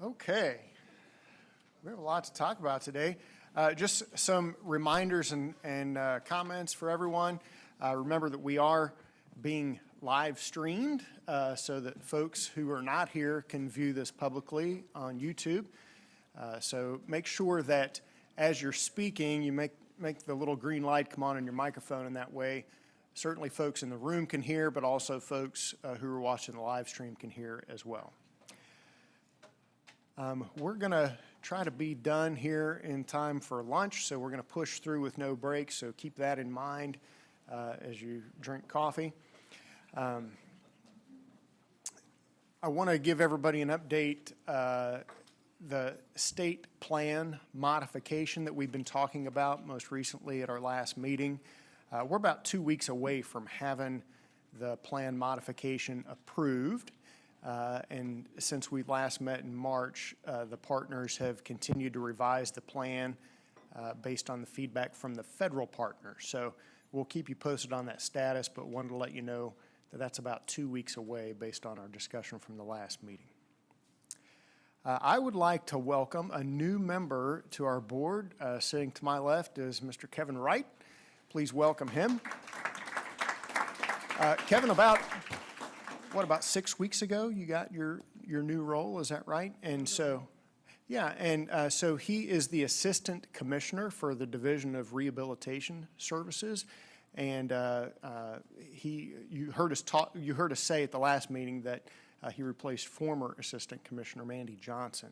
Okay, we have a lot to talk about today. Just some reminders and comments for everyone. Remember that we are being live streamed so that folks who are not here can view this publicly on YouTube. So make sure that as you're speaking, you make the little green light come on your microphone, and that way certainly folks in the room can hear, but also folks who are watching the live stream can hear as well. We're going to try to be done here in time for lunch, so we're going to push through with no breaks, so keep that in mind as you drink coffee. I want to give everybody an update. The state plan modification that we've been talking about most recently at our last meeting, we're about 2 weeks away from having the plan modification approved. And since we last met in March, the partners have continued to revise the plan based on the feedback from the federal partners. So we'll keep you posted on that status, but wanted to let you know that that's about 2 weeks away based on our discussion from the last meeting. I would like to welcome a new member to our board. Sitting to my left is Mr. Kevin Wright. Please welcome him. Kevin, about 6 weeks ago, you got your new role, is that right? And so, yeah, and so he is the Assistant Commissioner for the Division of Rehabilitation Services, and you heard us say at the last meeting that he replaced former Assistant Commissioner Mandy Johnson,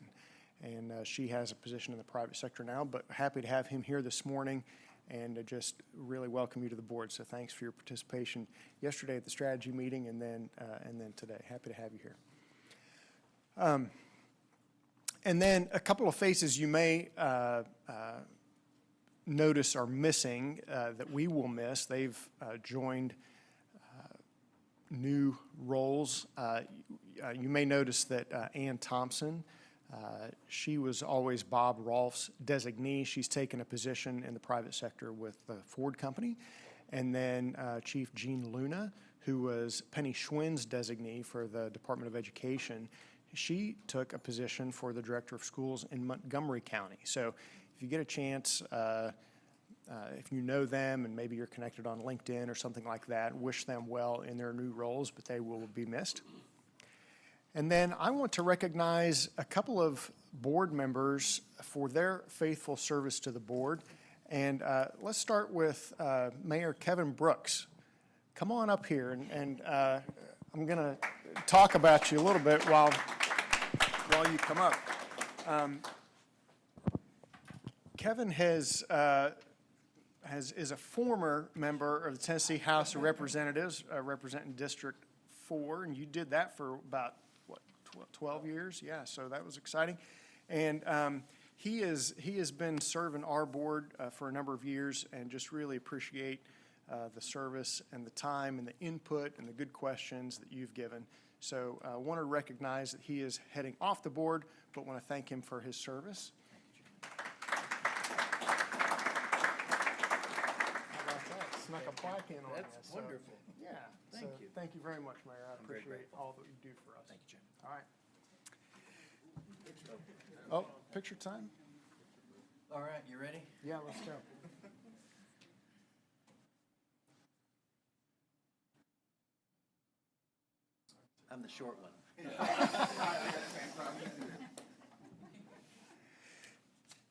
and she has a position in the private sector now, but happy to have him here this morning and just really welcome you to the board. So thanks for your participation yesterday at the strategy meeting and then today. Happy to have you here. And then a couple of faces you may notice are missing that we will miss. They've joined new roles. You may notice that Ann Thompson, she was always Bob Rolfe's designee. She's taken a position in the private sector with the Ford Company. And then Chief Jean Luna, who was Penny Schwinn's designee for the Department of Education, she took a position for the Director of Schools in Montgomery County. So if you get a chance, if you know them and maybe you're connected on LinkedIn or something like that, wish them well in their new roles, but they will be missed. And then I want to recognize a couple of board members for their faithful service to the board. And let's start with Mayor Kevin Brooks. Come on up here, and I'm going to talk about you a little bit while you come up. Kevin is a former member of the Tennessee House of Representatives, representing District 4, and you did that for about 12 years, yeah, so that was exciting. And he has been serving our board for a number of years, and just really appreciate the service and the time and the input and the good questions that you've given. So I want to recognize that he is heading off the board, but want to thank him for his service. Snuck a plaque in on That's us. wonderful. So, yeah. Thank you. Thank you very much, Mayor. I appreciate grateful. all that you do for us. Thank you, Jim. All right. Oh, picture time? All right, you ready? Yeah, let's go. I'm the short one.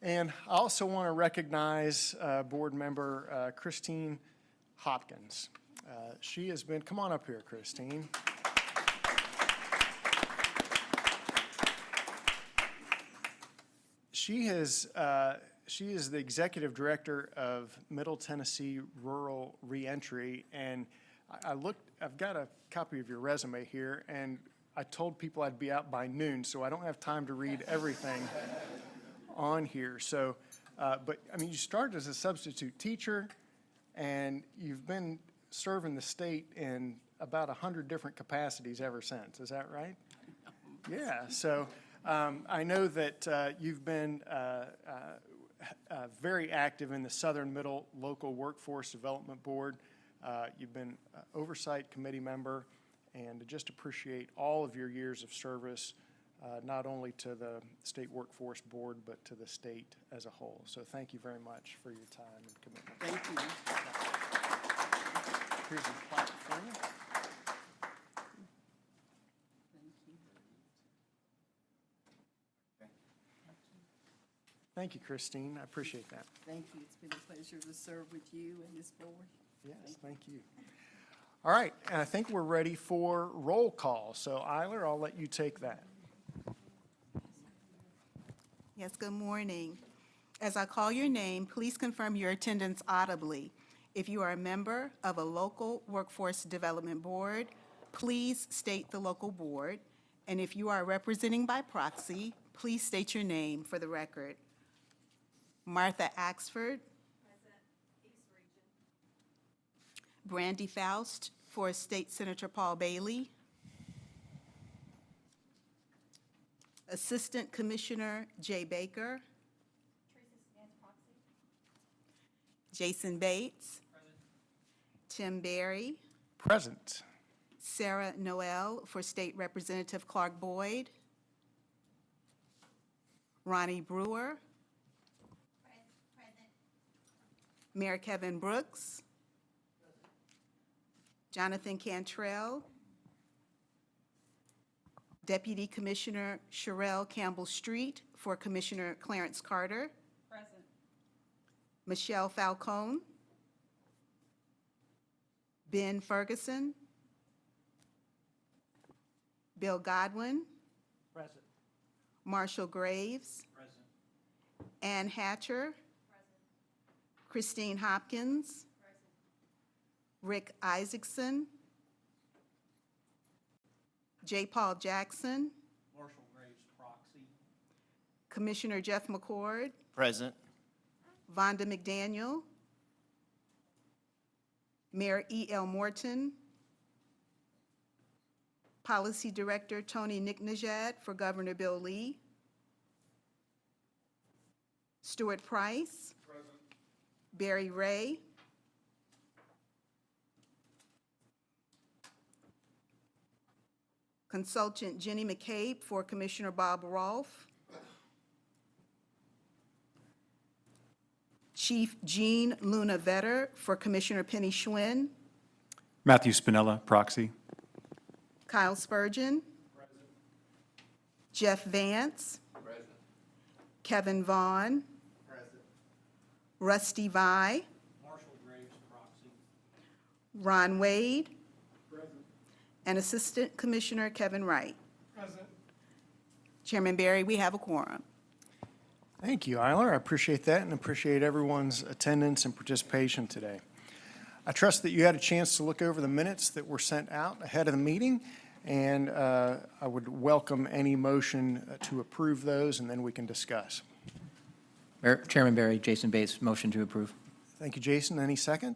And I also want to recognize board member Christine Hopkins. She has been, come on up here, Christine. She is the executive director of Middle Tennessee Rural Reentry, and I've got a copy of your resume here, and I told people I'd be out by noon, so I don't have time to read everything on here. So, but I mean, you started as a substitute teacher, and you've been serving the state in about 100 different capacities ever since. Is that right? Yeah. So I know that you've been very active in the Southern Middle Local Workforce Development Board. You've been Oversight Committee member, and just appreciate all of your years of service not only to the State Workforce Board, but to the state as a whole. So thank you very much for your time and commitment. Thank you. Here's your plaque for you. Thank you, Christine. I appreciate that. Thank you. It's been a pleasure to serve with you and this board. Yes, thank you. All right, and I think we're ready for roll call. So Eiler, I'll let you take that. Yes, good morning. As I call your name, please confirm your attendance audibly. If you are a member of a local workforce development board, please state the local board. And if you are representing by proxy, please state your name for the record. Martha Axford. Present, East Region. Brandy Faust for State Senator Paul Bailey. Assistant Commissioner Jay Baker. Jason Bates. Present. Tim Berry. Present. Sarah Noel for State Representative Clark Boyd. Ronnie Brewer. Present. Mayor Kevin Brooks. Present. Jonathan Cantrell. Deputy Commissioner Sherelle Campbell-Street for Commissioner Clarence Carter. Present. Michelle Falcone. Ben Ferguson. Bill Godwin. Present. Marshall Graves. Present. Ann Hatcher. Present. Christine Hopkins. Present. Rick Isaacson. J. Paul Jackson. Marshall Graves, proxy. Commissioner Jeff McCord. Present. Vonda McDaniel. Mayor E.L. Morton. Policy Director Tony Nicknajad for Governor Bill Lee. Stuart Price. Present. Barry Ray. Consultant Jenny McCabe for Commissioner Bob Rolfe. Chief Jean Luna Vetter for Commissioner Penny Schwinn. Matthew Spinella, proxy. Kyle Spurgeon. Present. Jeff Vance. Present. Kevin Vaughn. Present. Rusty Vi. Marshall Graves, proxy. Ron Wade. Present. And Assistant Commissioner Kevin Wright. Present. Chairman Barry, we have a quorum. Thank you, Eiler. I appreciate that and appreciate everyone's attendance and participation today. I trust that you had a chance to look over the minutes that were sent out ahead of the meeting, and I would welcome any motion to approve those, and then we can discuss. Chairman Barry, Jason Bates, motion to approve. Thank you, Jason. Any second?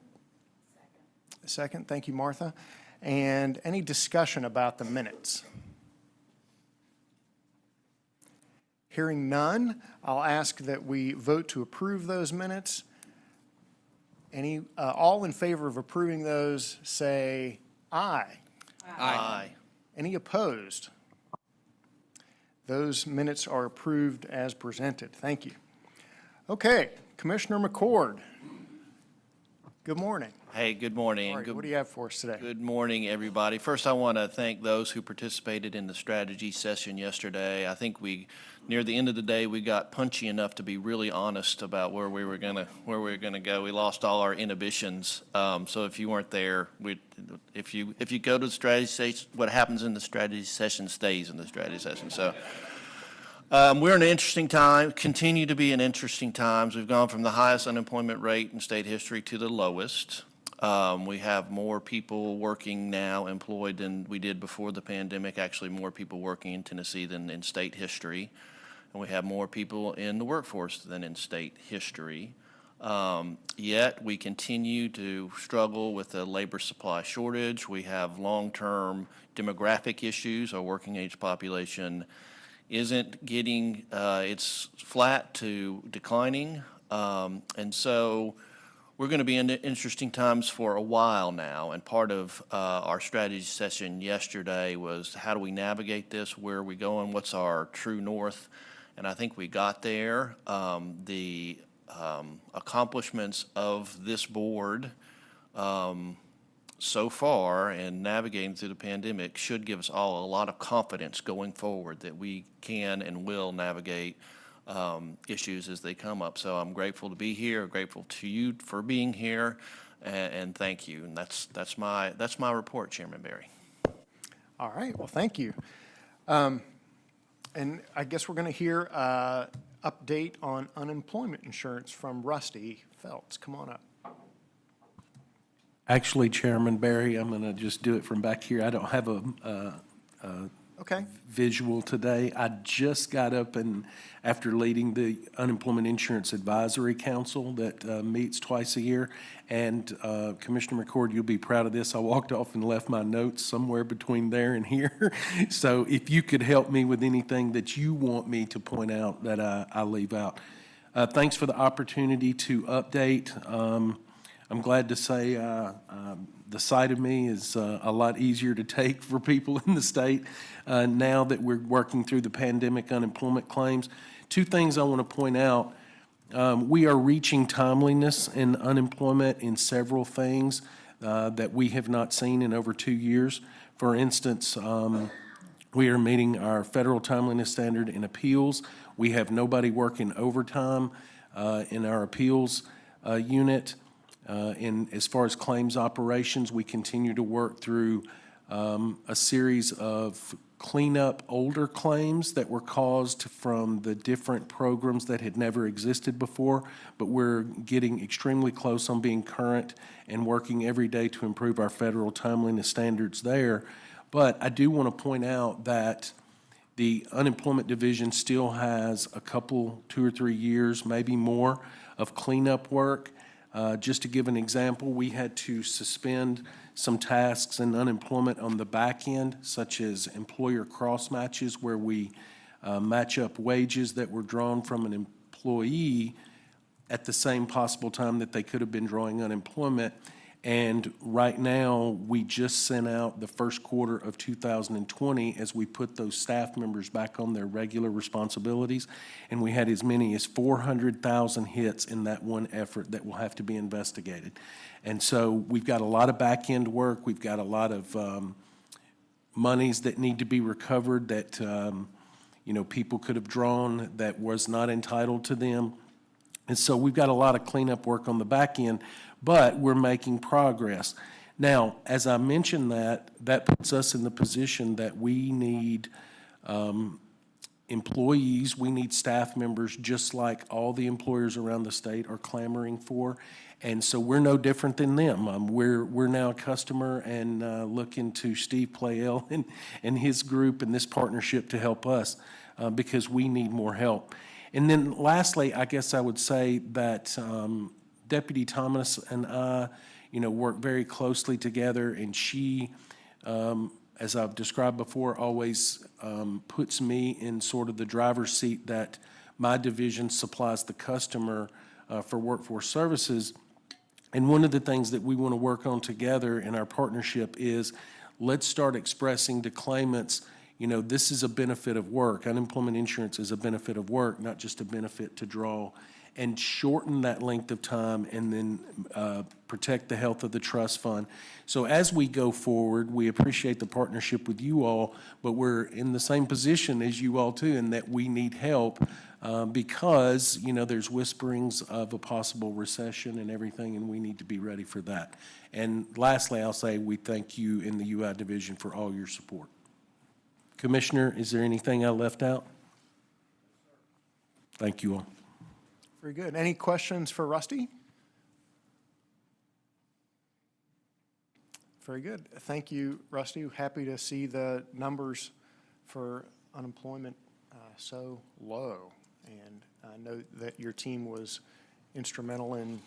Second. Thank you, Martha. And any discussion about the minutes? Hearing none, I'll ask that we vote to approve those minutes. All in favor of approving those, say aye. Aye. Any opposed? Those minutes are approved as presented. Thank you. Okay, Commissioner McCord. Good morning. Hey, good morning. All right, what do you have for us today? Good morning, everybody. First, I want to thank those who participated in the strategy session yesterday. I think near the end of the day, we got punchy enough to be really honest about where we were gonna go. We lost all our inhibitions. So if you weren't there, if you go to the strategy session, what happens in the strategy session stays in the strategy session. So we're in an interesting time, continue to be in interesting times. We've gone from the highest unemployment rate in state history to the lowest. We have more people working now, employed, than we did before the pandemic, actually more people working in Tennessee than in state history. And we have more people in the workforce than in state history. Yet we continue to struggle with the labor supply shortage. We have long-term demographic issues. Our working age population isn't getting, it's flat to declining. And so we're going to be in interesting times for a while now, and part of our strategy session yesterday was how do we navigate this, where are we going, what's our true north, and I think we got there. The accomplishments of this board so far in navigating through the pandemic should give us all a lot of confidence going forward that we can and will navigate issues as they come up. So I'm grateful to be here, grateful to you for being here, and thank you. And that's my report, Chairman Barry. All right, well, thank you. And I guess we're going to hear update on unemployment insurance from Rusty Feltz. Come on up. Actually, Chairman Barry, I'm going to just do it from back here. I don't have a Okay. visual today. I just got up and after leading the Unemployment Insurance Advisory Council that meets twice a year, and Commissioner McCord, you'll be proud of this. I walked off and left my notes somewhere between there and here. So if you could help me with anything that you want me to point out that I leave out. Thanks for the opportunity to update. I'm glad to say the side of me is a lot easier to take for people in the state now that we're working through the pandemic unemployment claims. Two things I want to point out. We are reaching timeliness in unemployment in several things that we have not seen in over 2 years. For instance, we are meeting our federal timeliness standard in appeals. We have nobody working overtime in our appeals unit. And as far as claims operations, we continue to work through a series of cleanup older claims that were caused from the different programs that had never existed before, but we're getting extremely close on being current and working every day to improve our federal timeliness standards there. But I do want to point out that the unemployment division still has a couple, 2 or 3 years, maybe more, of cleanup work. Just to give an example, we had to suspend some tasks in unemployment on the back end, such as employer cross matches, where we match up wages that were drawn from an employee at the same possible time that they could have been drawing unemployment. And right now, we just sent out the first quarter of 2020 as we put those staff members back on their regular responsibilities. And we had as many as 400,000 hits in that one effort that will have to be investigated. And so we've got a lot of back-end work. We've got a lot of monies that need to be recovered that, people could have drawn that was not entitled to them. And so we've got a lot of cleanup work on the back end, but we're making progress. Now, as I mentioned that puts us in the position that we need employees, we need staff members, just like all the employers around the state are clamoring for. And so we're no different than them. We're now a customer and looking to Steve Playell and his group and this partnership to help us because we need more help. And then lastly, I guess I would say that Deputy Thomas and I, work very closely together, and she, as I've described before, always puts me in sort of the driver's seat that my division supplies the customer for workforce services. And one of the things that we want to work on together in our partnership is let's start expressing to claimants, this is a benefit of work. Unemployment insurance is a benefit of work, not just a benefit to draw, and shorten that length of time and then protect the health of the trust fund. So as we go forward, we appreciate the partnership with you all, but we're in the same position as you all too, in that we need help because, there's whisperings of a possible recession and everything, and we need to be ready for that. And lastly, I'll say we thank you in the UI division for all your support. Commissioner, is there anything I left out? Thank you all. Very good. Any questions for Rusty? Very good. Thank you, Rusty. Happy to see the numbers for unemployment so low. And I know that your team was instrumental in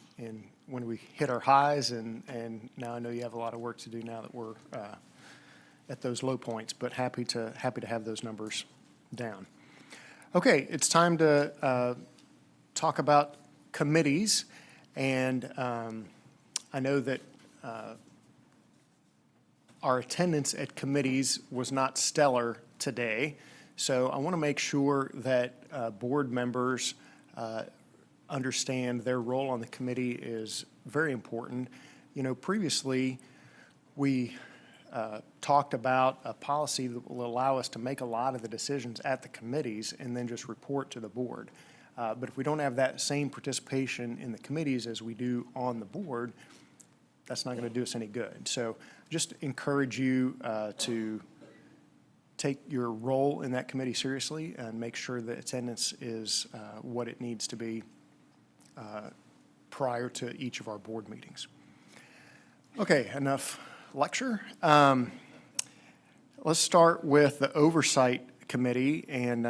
when we hit our highs, and now I know you have a lot of work to do now that we're at those low points, but happy to have those numbers down. Okay, it's time to talk about committees, And I know that our attendance at committees was not stellar today, so I want to make sure that board members understand their role on the committee is very important. You know, previously, we talked about a policy that will allow us to make a lot of the decisions at the committees and then just report to the board. But if we don't have that same participation in the committees as we do on the board, that's not going to do us any good. So just encourage you to take your role in that committee seriously and make sure that attendance is what it needs to be prior to each of our board meetings. Okay, enough lecture. Let's start with the Oversight Committee, and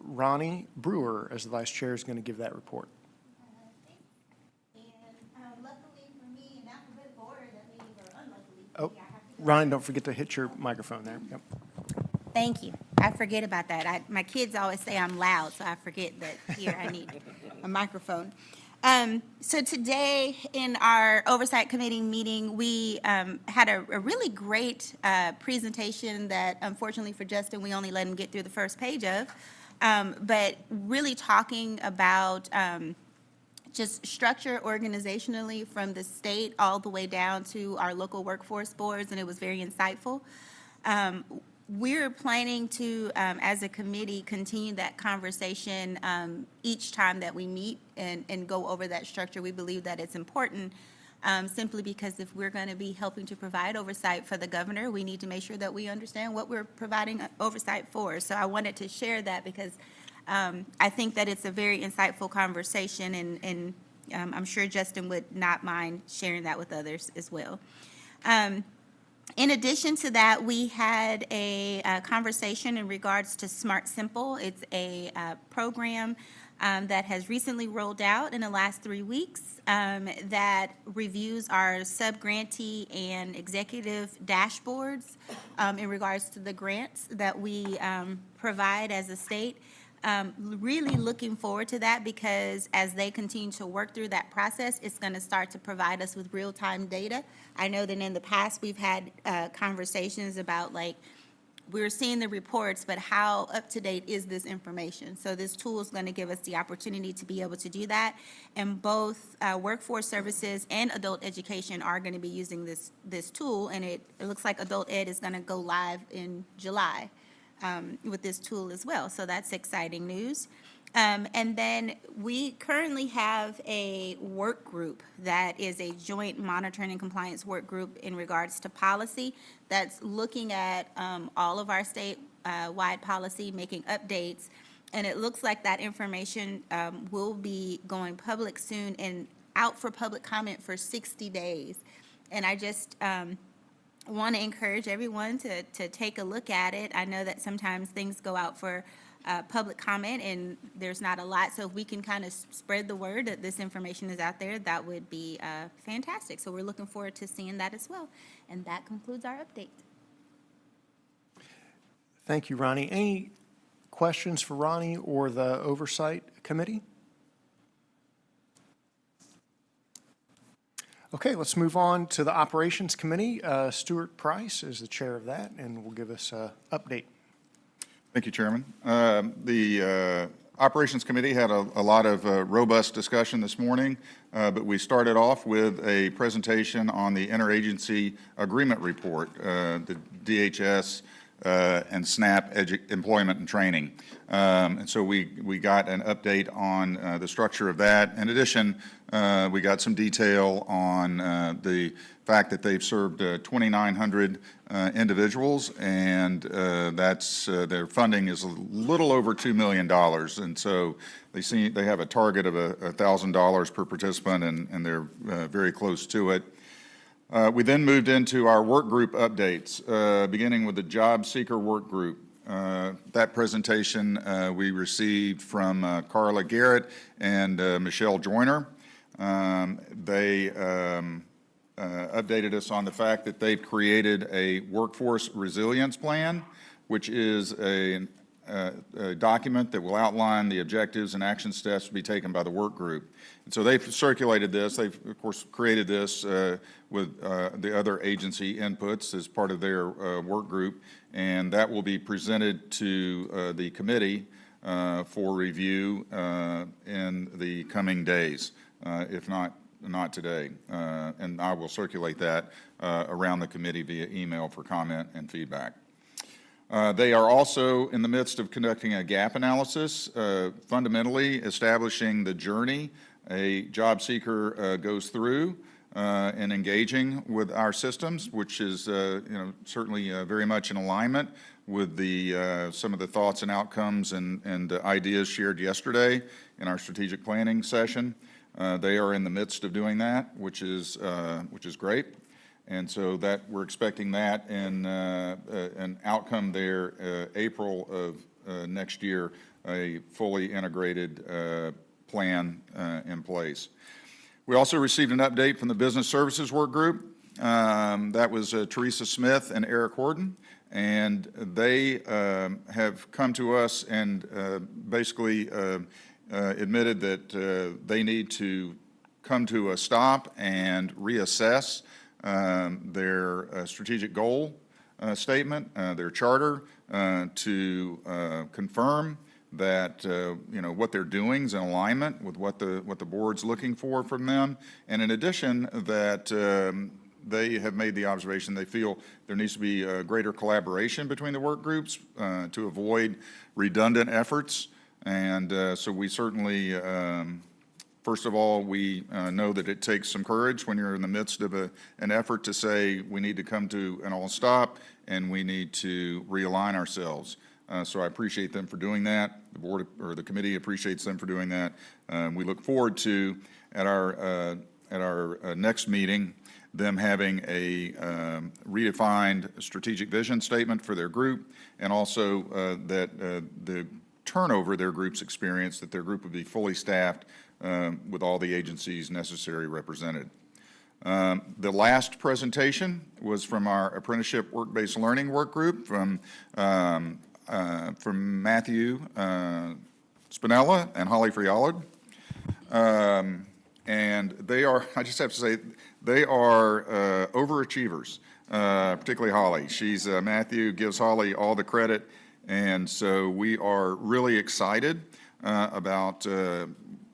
Ronnie Brewer, as the vice chair, is going to give that report. Luckily for me, in alphabetical order, that means, or unluckily Oh, for me, I have to go. Ryan, don't forget to hit your microphone there. Yep. Thank you. I forget about that. My kids always say I'm loud, so I forget that here I need a microphone. So today, in our Oversight Committee meeting, we had a really great presentation that, unfortunately for Justin, we only let him get through the first page of, but really talking about just structure organizationally from the state all the way down to our local workforce boards, and it was very insightful. We're planning to, as a committee, continue that conversation each time that we meet and go over that structure. We believe that it's important simply because if we're going to be helping to provide oversight for the governor, we need to make sure that we understand what we're providing oversight for. So I wanted to share that because I think that it's a very insightful conversation, and I'm sure Justin would not mind sharing that with others as well. In addition to that, we had a conversation in regards to Smart Simple. It's a program that has recently rolled out in the last 3 weeks that reviews our sub-grantee and executive dashboards in regards to the grants that we provide as a state. Really looking forward to that because as they continue to work through that process, it's going to start to provide us with real-time data. I know that in the past, we've had conversations about, like, we're seeing the reports, but how up-to-date is this information? So this tool is going to give us the opportunity to be able to do that. And both workforce services and adult education are going to be using this tool, and it looks like adult ed is going to go live in July. With this tool as well. So that's exciting news. And then we currently have a work group that is a joint monitoring and compliance work group in regards to policy that's looking at all of our state-wide policy, making updates. And it looks like that information will be going public soon and out for public comment for 60 days. And I just want to encourage everyone to take a look at it. I know that sometimes things go out for public comment and there's not a lot, so if we can kind of spread the word that this information is out there, that would be fantastic. So we're looking forward to seeing that as well. And that concludes our update. Thank you, Ronnie. Any questions for Ronnie or the Oversight Committee? Okay, let's move on to the Operations Committee. Stuart Price is the chair of that and will give us an update. Thank you, Chairman. The Operations Committee had a lot of robust discussion this morning, but we started off with a presentation on the interagency agreement report, the DHS and SNAP employment and training. And so we got an update on the structure of that. In addition, we got some detail on the fact that they've served 2,900 individuals, and that's their funding is a little over $2 million. And so they have a target of $1,000 per participant, and they're very close to it. We then moved into our work group updates, beginning with the job seeker work group. That presentation we received from Carla Garrett and Michelle Joyner. They updated us on the fact that they've created a workforce resilience plan, which is an a document that will outline the objectives and action steps to be taken by the work group. And so they've circulated this. They've, of course, created this with the other agency inputs as part of their work group, and that will be presented to the committee for review in the coming days, if not today. And I will circulate that around the committee via email for comment and feedback. They are also in the midst of conducting a gap analysis, fundamentally establishing the journey a job seeker goes through in engaging with our systems, which is certainly very much in alignment with the some of the thoughts and outcomes and ideas shared yesterday in our strategic planning session. They are in the midst of doing that, which is great. And so that we're expecting that in an outcome there April of next year, a fully integrated plan in place. We also received an update from the Business Services Work Group. That was Teresa Smith and Eric Horton, and they have come to us and basically admitted that they need to come to a stop and reassess their strategic goal statement, their charter, to confirm that what they're doing is in alignment with what the board's looking for from them, and in addition that they have made the observation they feel there needs to be greater collaboration between the work groups to avoid redundant efforts. And so we certainly, first of all, we know that it takes some courage when you're in the midst of an effort to say we need to come to an all stop and we need to realign ourselves. So I appreciate them for doing that. The board or the committee appreciates them for doing that. We look forward to, at our next meeting, them having a redefined strategic vision statement for their group, and also that the turnover their group's experience, that their group would be fully staffed with all the agencies necessary represented. The last presentation was from our apprenticeship work-based learning work group from Matthew Spinella and Holly Frialard. And they are, I just have to say, they are overachievers, particularly Holly. Matthew gives Holly all the credit, and so we are really excited about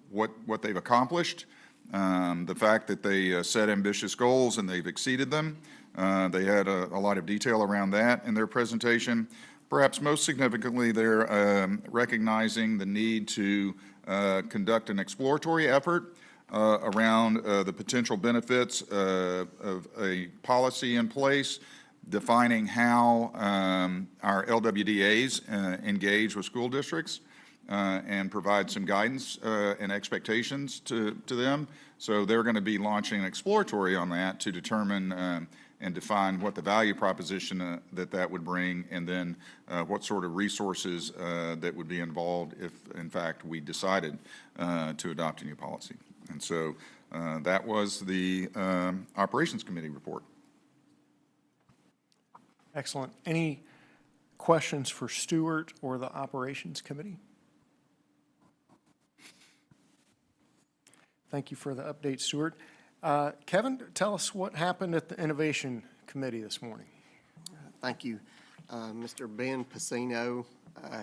what they've accomplished, the fact that they set ambitious goals and they've exceeded them. They had a lot of detail around that in their presentation. Perhaps most significantly, they're recognizing the need to conduct an exploratory effort around the potential benefits of a policy in place defining how our LWDAs engage with school districts and provide some guidance and expectations to them. So they're going to be launching an exploratory on that to determine and define what the value proposition that would bring, and then what sort of resources that would be involved if, in fact, we decided to adopt a new policy. And so that was the Operations Committee report. Excellent. Any questions for Stuart or the Operations Committee? Thank you for the update, Stuart. Kevin, tell us what happened at the Innovation Committee this morning. Thank you. Mr. Ben Pacino,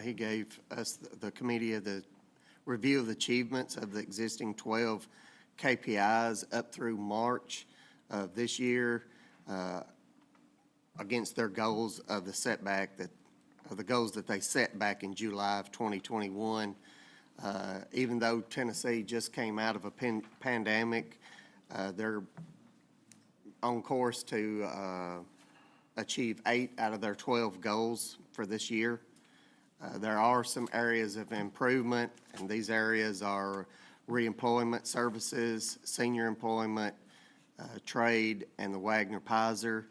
he gave us, the committee, of the review of the achievements of the existing 12 KPIs up through March of this year against their goals of the setback the goals that they set back in July of 2021. Even though Tennessee just came out of a pandemic, they're on course to achieve 8 out of their 12 goals for this year. There are some areas of improvement, and these areas are reemployment services, senior employment, trade, and the Wagner-Pizer.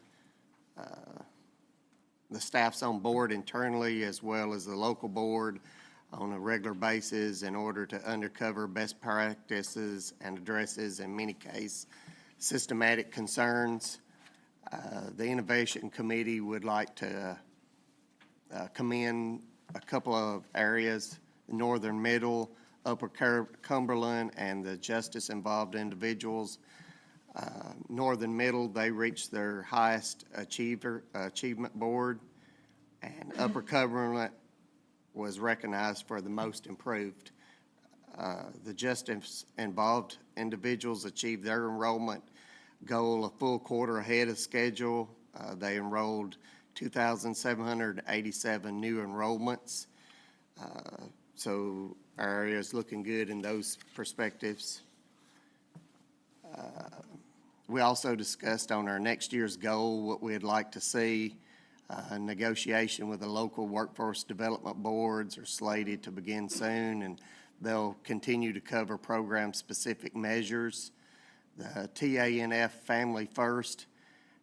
The staff's on board internally as well as the local board on a regular basis in order to uncover best practices and addresses, in many cases, systematic concerns. The Innovation Committee would like to commend a couple of areas, the Northern Middle, Upper Cumberland, and the justice-involved individuals. Northern Middle, they reached their highest achievement board, and Upper Cumberland was recognized for the most improved. The justice-involved individuals achieved their enrollment goal a full quarter ahead of schedule. They enrolled 2,787 new enrollments. So our area is looking good in those perspectives. We also discussed on our next year's goal what we'd like to see. Negotiation with the local workforce development boards are slated to begin soon, and they'll continue to cover program-specific measures. The TANF Family First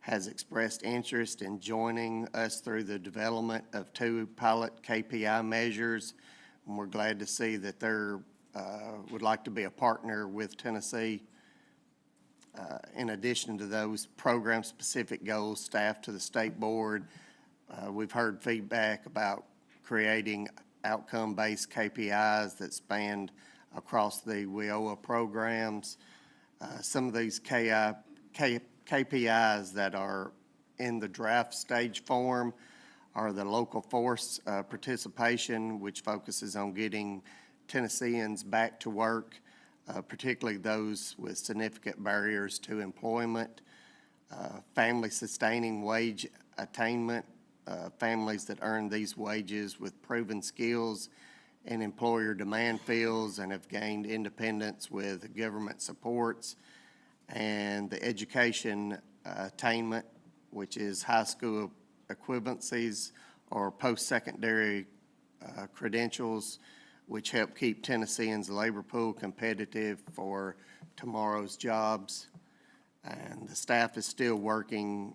has expressed interest in joining us through the development of 2 pilot KPI measures, and we're glad to see that they're would like to be a partner with Tennessee. In addition to those program-specific goals staffed to the state board, we've heard feedback about creating outcome-based KPIs that span across the WIOA programs. Some of these KPIs that are in the draft stage form are the local force participation, which focuses on getting Tennesseans back to work, particularly those with significant barriers to employment, family sustaining wage attainment, families that earn these wages with proven skills in employer demand fields and have gained independence with government supports, and the education attainment, which is high school equivalencies or post-secondary credentials, which help keep Tennesseans' labor pool competitive for tomorrow's jobs. And the staff is still working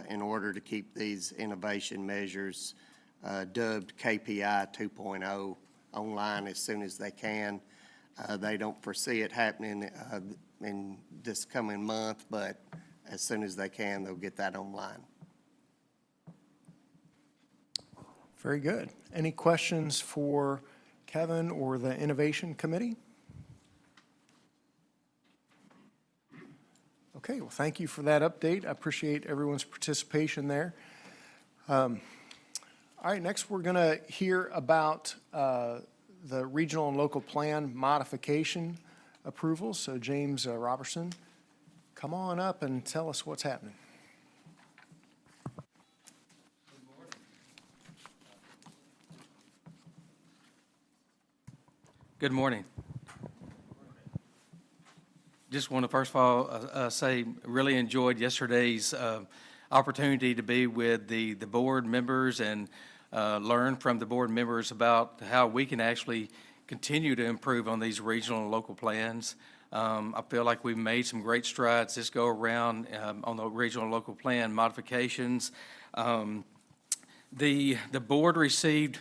in order to keep these innovation measures dubbed KPI 2.0 online as soon as they can. They don't foresee it happening in this coming month, but as soon as they can, they'll get that online. Very good. Any questions for Kevin or the Innovation Committee? Okay, well, thank you for that update. I appreciate everyone's participation there. All right, next we're going to hear about the regional and local plan modification approval. So James Robertson, come on up and tell us what's happening. Good morning. Just want to first of all say really enjoyed yesterday's opportunity to be with the board members and learn from the board members about how we can actually continue to improve on these regional and local plans. I feel like we've made some great strides this go around on the regional and local plan modifications. The board received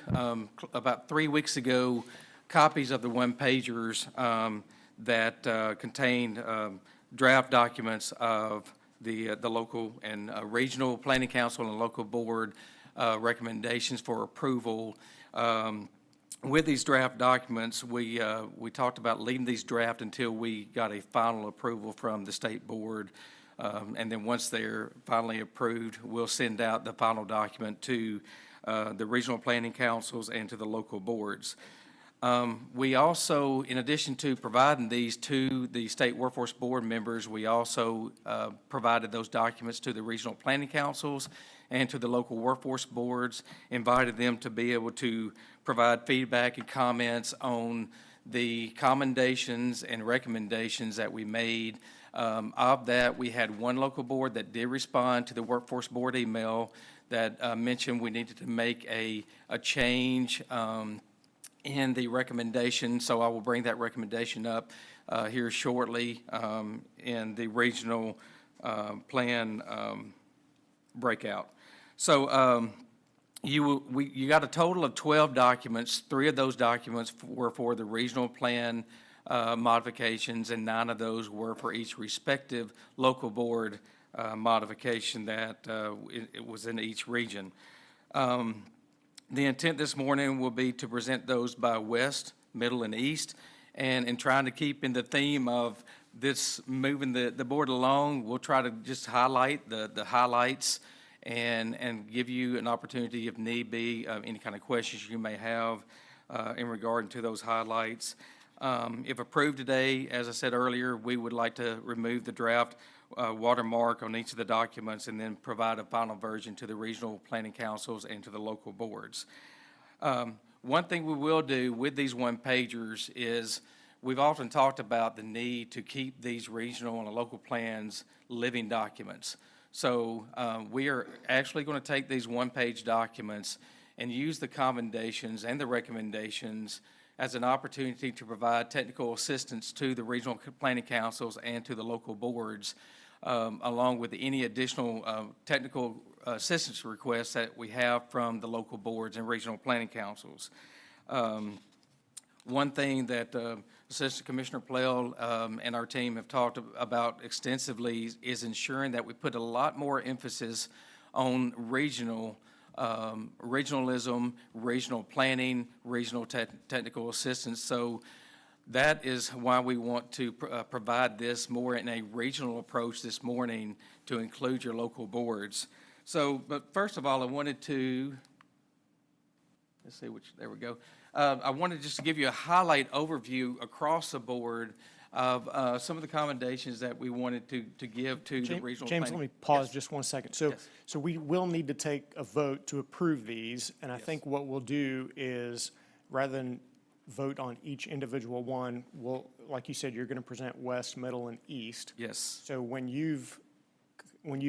about 3 weeks ago copies of the one-pagers that contained draft documents of the local and regional planning council and local board recommendations for approval. With these draft documents, we talked about leaving these draft until we got a final approval from the state board. And then once they're finally approved, we'll send out the final document to the regional planning councils and to the local boards. We also, in addition to providing these to the state workforce board members, we also provided those documents to the regional planning councils and to the local workforce boards, invited them to be able to provide feedback and comments on the commendations and recommendations that we made. Of that, we had one local board that did respond to the workforce board email that mentioned we needed to make a change in the recommendation, so I will bring that recommendation up here shortly in the regional plan breakout. So you got a total of 12 documents. 3 of those documents were for the regional plan modifications, and 9 of those were for each respective local board modification that it was in each region. The intent this morning will be to present those by west, middle, and east. And in trying to keep in the theme of this, moving the board along, we'll try to just highlight the highlights and give you an opportunity, if need be, any kind of questions you may have in regard to those highlights. If approved today, as I said earlier, we would like to remove the draft watermark on each of the documents and then provide a final version to the regional planning councils and to the local boards. One thing we will do with these one-pagers is we've often talked about the need to keep these regional and local plans living documents. So we are actually going to take these one-page documents and use the commendations and the recommendations as an opportunity to provide technical assistance to the regional planning councils and to the local boards, along with any additional technical assistance requests that we have from the local boards and regional planning councils. One thing that Assistant Commissioner Plell and our team have talked about extensively is ensuring that we put a lot more emphasis on regionalism, regional planning, regional technical assistance. So that is why we want to provide this more in a regional approach this morning to include your local boards. So, but first of all, I wanted to, let's see which, there we go. I wanted just to give you a highlight overview across the board of some of the commendations that we wanted to give to the regional planning. James, let me pause Yes. just one second. So, Yes. so we will need to take a vote to approve these, and I think what we'll do is, rather than vote on each individual one, we'll, like you said, you're going to present west, middle, and east. Yes. So when you've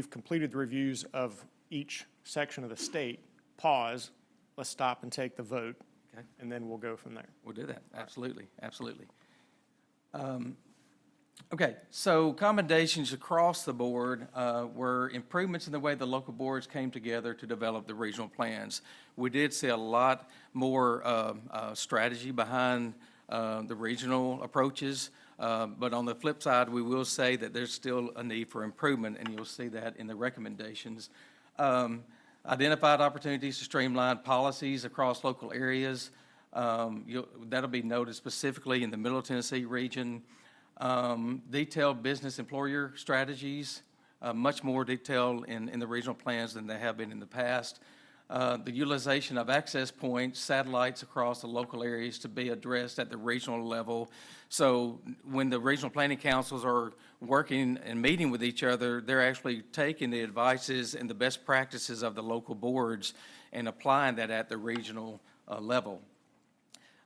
completed the reviews of each section of the state, pause, let's stop and take the vote, Okay. and then we'll go from there. We'll do that. Absolutely. Absolutely. Okay, so commendations across the board were improvements in the way the local boards came together to develop the regional plans. We did see a lot more strategy behind the regional approaches, but on the flip side, we will say that there's still a need for improvement, and you'll see that in the recommendations. Identified opportunities to streamline policies across local areas. That'll be noted specifically in the Middle Tennessee region. Detailed business employer strategies, much more detailed in the regional plans than they have been in the past. The utilization of access points, satellites across the local areas to be addressed at the regional level. So when the regional planning councils are working and meeting with each other, they're actually taking the advices and the best practices of the local boards and applying that at the regional level.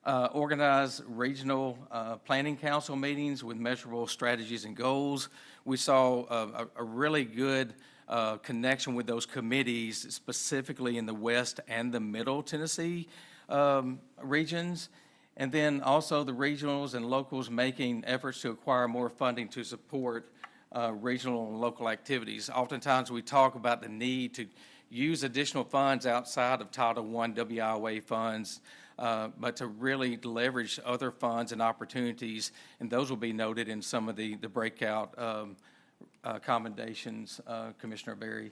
Organize regional planning council meetings with measurable strategies and goals. We saw a really good connection with those committees, specifically in the West and the Middle Tennessee regions. And then also the regionals and locals making efforts to acquire more funding to support regional and local activities. Oftentimes we talk about the need to use additional funds outside of Title I WIOA funds, but to really leverage other funds and opportunities, and those will be noted in some of the breakout commendations, Commissioner Berry.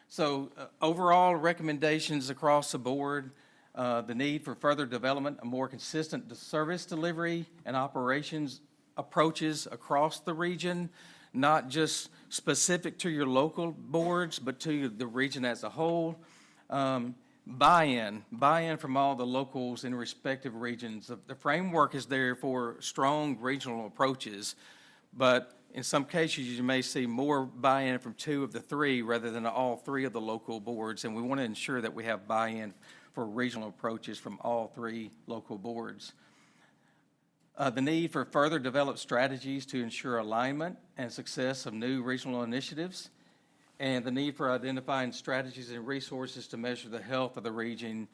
So overall recommendations across the board, the need for further development, a more consistent service delivery and operations approaches across the region, not just specific to your local boards, but to the region as a whole. Buy-in from all the locals in respective regions. The framework is there for strong regional approaches, but in some cases you may see more buy-in from 2 of the 3 rather than all 3 of the local boards, and we want to ensure that we have buy-in for regional approaches from all 3 local boards. The need for further developed strategies to ensure alignment and success of new regional initiatives, and the need for identifying strategies and resources to measure the health of the region,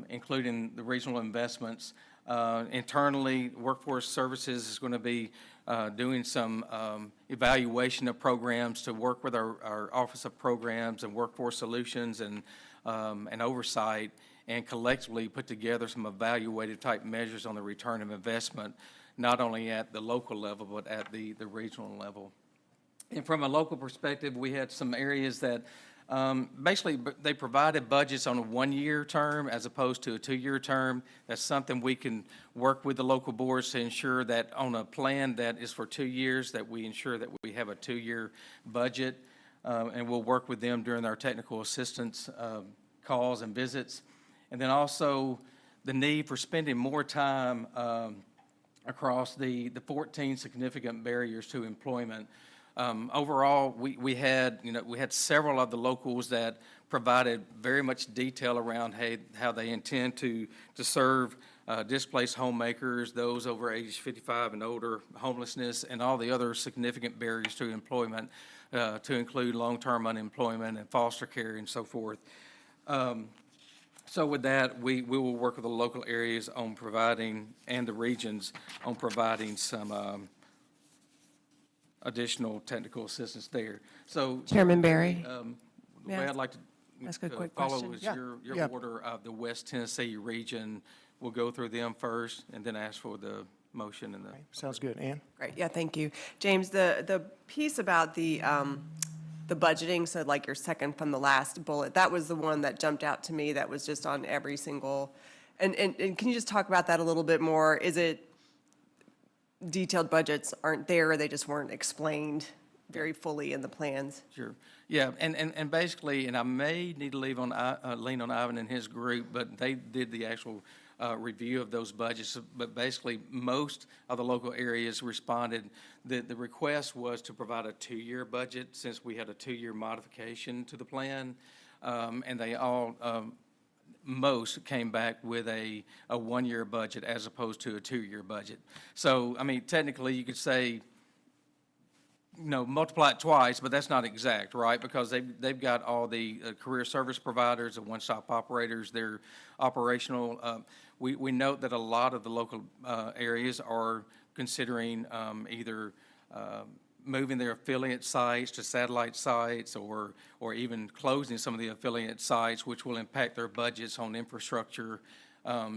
including the regional investments. Internally, Workforce Services is going to be doing some evaluation of programs to work with our Office of Programs and Workforce Solutions and Oversight, and collectively put together some evaluative type measures on the return of investment, not only at the local level, but at the regional level. And from a local perspective, we had some areas that Basically, they provided budgets on a one-year term as opposed to a two-year term. That's something we can work with the local boards to ensure that on a plan that is for 2 years, that we ensure that we have a two-year budget. And we'll work with them during our technical assistance calls and visits. And then also the need for spending more time across the 14 significant barriers to employment. Overall, we had several of the locals that provided very much detail around how they intend to serve displaced homemakers, those over age 55 and older, homelessness, and all the other significant barriers to employment, to include long-term unemployment and foster care and so forth. So with that, we will work with the local areas on providing, and the regions on providing some additional technical assistance there. So Chairman Barry? The way I'd like to ask a quick follow question? is Yeah. your order of the West Tennessee region. We'll go through them first and then ask for the motion and the. Sounds good. Ann? Great, yeah, thank you. James, the piece about the budgeting, so like your second from the last bullet, that was the one that jumped out to me, that was just on every single, and can you just talk about that a little bit more? Is it detailed budgets aren't there, or they just weren't explained very fully in the plans? Sure. Yeah, and basically, and I may need to lean on Ivan and his group, but they did the actual review of those budgets. But basically, most of the local areas responded. The request was to provide a 2-year budget, since we had a 2-year modification to the plan. And they all, most came back with a 1-year budget as opposed to a 2-year budget. So, I mean, technically, you could say, multiply it twice, but that's not exact, right? Because they've got all the career service providers, the one-stop operators, they're operational. We note that a lot of the local areas are considering either moving their affiliate sites to satellite sites, or even closing some of the affiliate sites, which will impact their budgets on infrastructure.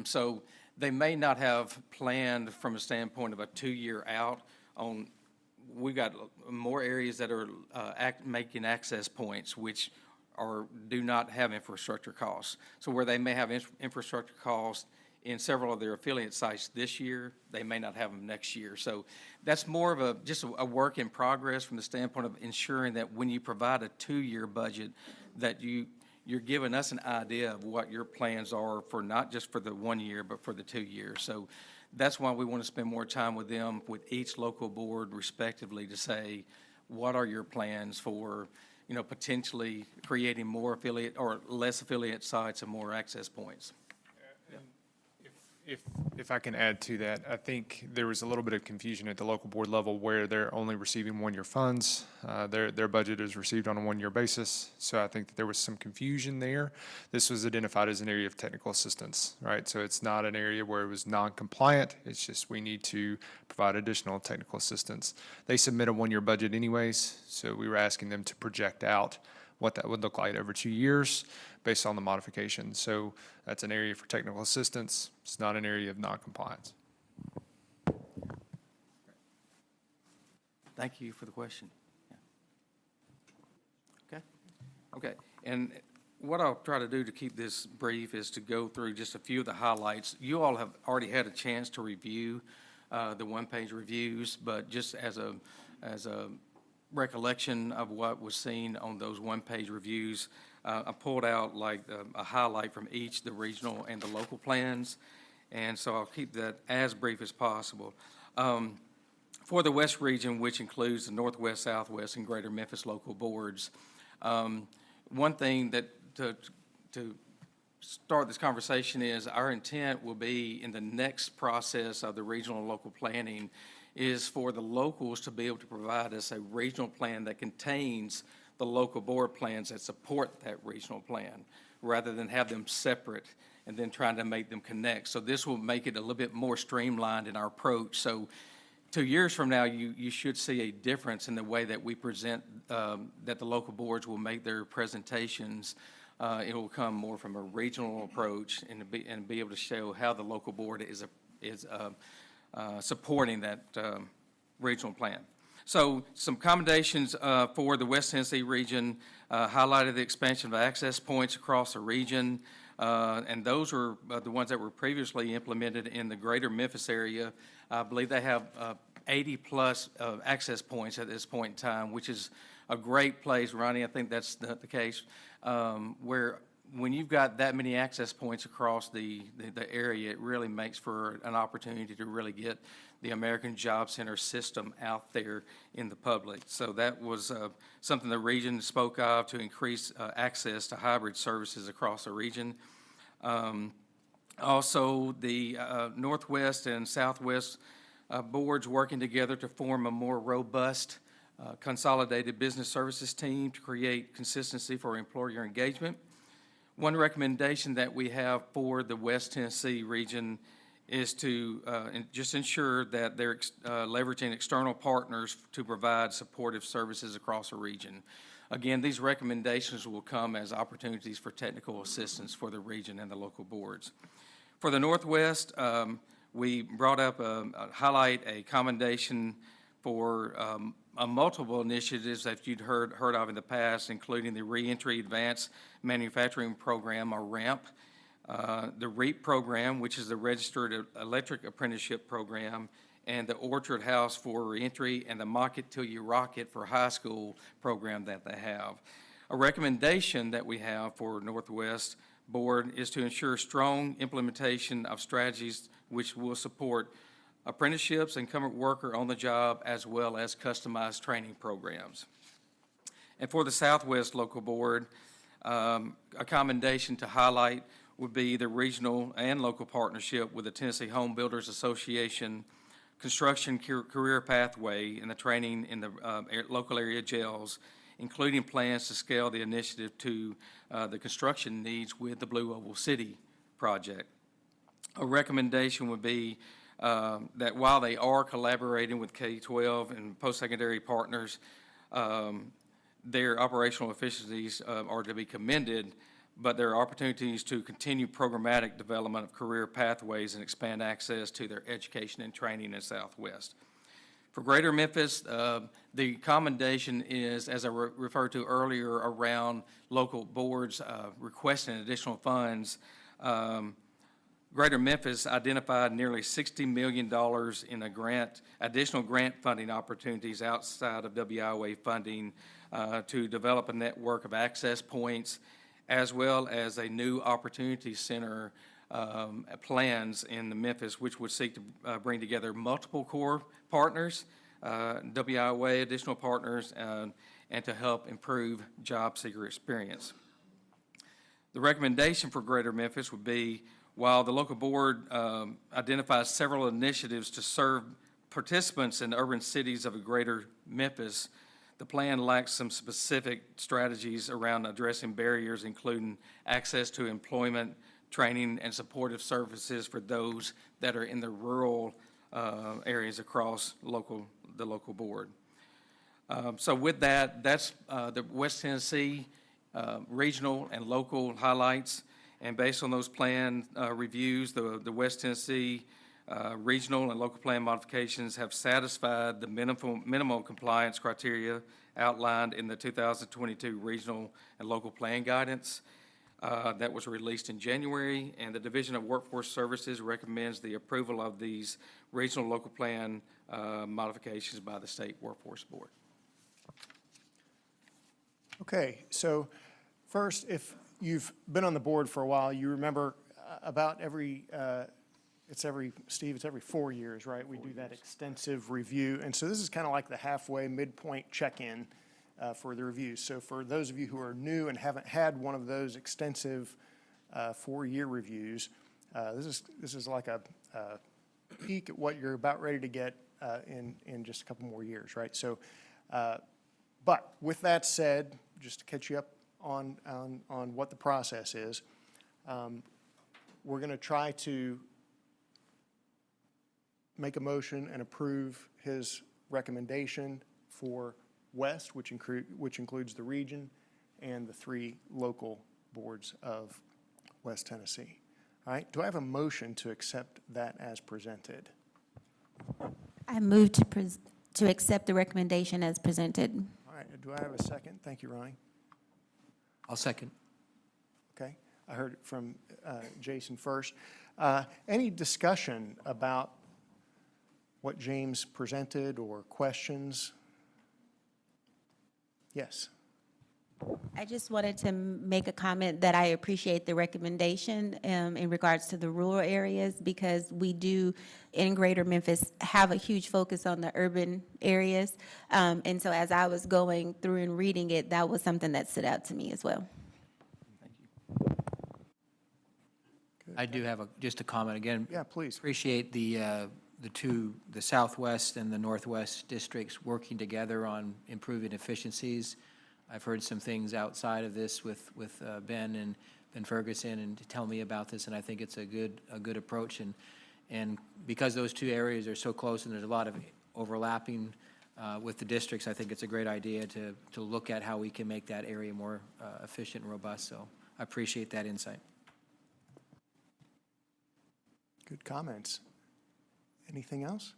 So they may not have planned from a standpoint of a 2-year out on. We've got more areas that are making access points, which do not have infrastructure costs. So where they may have infrastructure costs in several of their affiliate sites this year, they may not have them next year. So that's more of just a work in progress from the standpoint of ensuring that when you provide a 2-year budget, that you're giving us an idea of what your plans are for not just for the 1 year, but for the 2 years. So that's why we want to spend more time with them, with each local board respectively, to say, what are your plans for, potentially creating more affiliate or less affiliate sites and more access points. If I can add to that, I think there was a little bit of confusion at the local board level where they're only receiving 1-year funds. Their budget is received on a 1-year basis. So I think that there was some confusion there. This was identified as an area of technical assistance, right? So it's not an area where it was non-compliant. It's just we need to provide additional technical assistance. They submit a 1-year budget anyways, so we were asking them to project out what that would look like over 2 years based on the modification. So that's an area for technical assistance. It's not an area of non-compliance. Thank you for the question. Yeah. Okay. And what I'll try to do to keep this brief is to go through just a few of the highlights. You all have already had a chance to review the one-page reviews, but just as a recollection of what was seen on those one-page reviews, I pulled out like a highlight from each, the regional and the local plans, and so I'll keep that as brief as possible. For the West region, which includes the Northwest, Southwest, and Greater Memphis local boards, one thing that to start this conversation is our intent will be in the next process of the regional and local planning is for the locals to be able to provide us a regional plan that contains the local board plans that support that regional plan, rather than have them separate and then trying to make them connect. So this will make it a little bit more streamlined in our approach. So 2 years from now, you should see a difference in the way that we present, that the local boards will make their presentations. It will come more from a regional approach and be able to show how the local board is supporting that regional plan. So some commendations for the West Tennessee region highlighted the expansion of access points across the region, and those were the ones that were previously implemented in the greater Memphis area. I believe they have 80-plus access points at this point in time, which is a great place, Ronnie. I think that's the case, where when you've got that many access points across the area, it really makes for an opportunity to really get the American Job Center system out there in the public. So that was something the region spoke of to increase access to hybrid services across the region. Also, the Northwest and Southwest boards working together to form a more robust consolidated business services team to create consistency for employer engagement. One recommendation that we have for the West Tennessee region is to just ensure that they're leveraging external partners to provide supportive services across the region. Again, these recommendations will come as opportunities for technical assistance for the region and the local boards. For the Northwest, we brought up highlight a commendation for multiple initiatives that you'd heard of in the past, including the Reentry Advanced Manufacturing Program, or RAMP, the REAP program, which is the Registered Electric Apprenticeship Program, and the Orchard House for Reentry, and the Mock It Till You Rock It for high school program that they have. A recommendation that we have for Northwest Board is to ensure strong implementation of strategies which will support apprenticeships and current worker on the job, as well as customized training programs. And for the Southwest Local Board, a commendation to highlight would be the regional and local partnership with the Tennessee Home Builders Association, construction career pathway, and the training in the local area jails, including plans to scale the initiative to the construction needs with the Blue Oval City project. A recommendation would be that while they are collaborating with K-12 and post-secondary partners, their operational efficiencies are to be commended, but there are opportunities to continue programmatic development of career pathways and expand access to their education and training in Southwest. For Greater Memphis, the commendation is, as I referred to earlier, around local boards requesting additional funds. Greater Memphis identified nearly $60 million in additional grant funding opportunities outside of WIOA funding to develop a network of access points, as well as a new opportunity center plans in the Memphis, which would seek to bring together multiple core partners, WIOA additional partners, and to help improve job seeker experience. The recommendation for Greater Memphis would be, while the local board identifies several initiatives to serve participants in urban cities of Greater Memphis, the plan lacks some specific strategies around addressing barriers, including access to employment, training, and supportive services for those that are in the rural areas across the local board. So with that, that's the West Tennessee regional and local highlights. And based on those plan reviews, the West Tennessee regional and local plan modifications have satisfied the minimal compliance criteria outlined in the 2022 regional and local plan guidance that was released in January, and the Division of Workforce Services recommends the approval of these regional local plan modifications by the State Workforce Board. Okay, so first, if you've been on the board for a while, you remember about it's every 4 years, right? We do that extensive review. And so this is kind of like the halfway midpoint check-in for the reviews. So for those of you who are new and haven't had one of those extensive 4-year reviews, this is like a peek at what you're about ready to get in just a couple more years, right? So, but with that said, just to catch you up on what the process is, we're going to try to make a motion and approve his recommendation for West, which includes the region and the 3 local boards of West Tennessee. All right, do I have a motion to accept that as presented? I move to accept the recommendation as presented. All right, do I have a second? Thank you, Ronnie. I'll second. Okay, I heard it from Jason first. Any discussion about what James presented or questions? Yes. I just wanted to make a comment that I appreciate the recommendation in regards to the rural areas, because we do, in Greater Memphis, have a huge focus on the urban areas. And so as I was going through and reading it, that was something that stood out to me as well. I do have just a comment again. Yeah, please. Appreciate the Southwest and the Northwest districts working together on improving efficiencies. I've heard some things outside of this with Ben Ferguson and to tell me about this, and I think it's a good approach. And because those two areas are so close and there's a lot of overlapping with the districts, I think it's a great idea to look at how we can make that area more efficient and robust. So I appreciate that insight. Good comments. Anything else?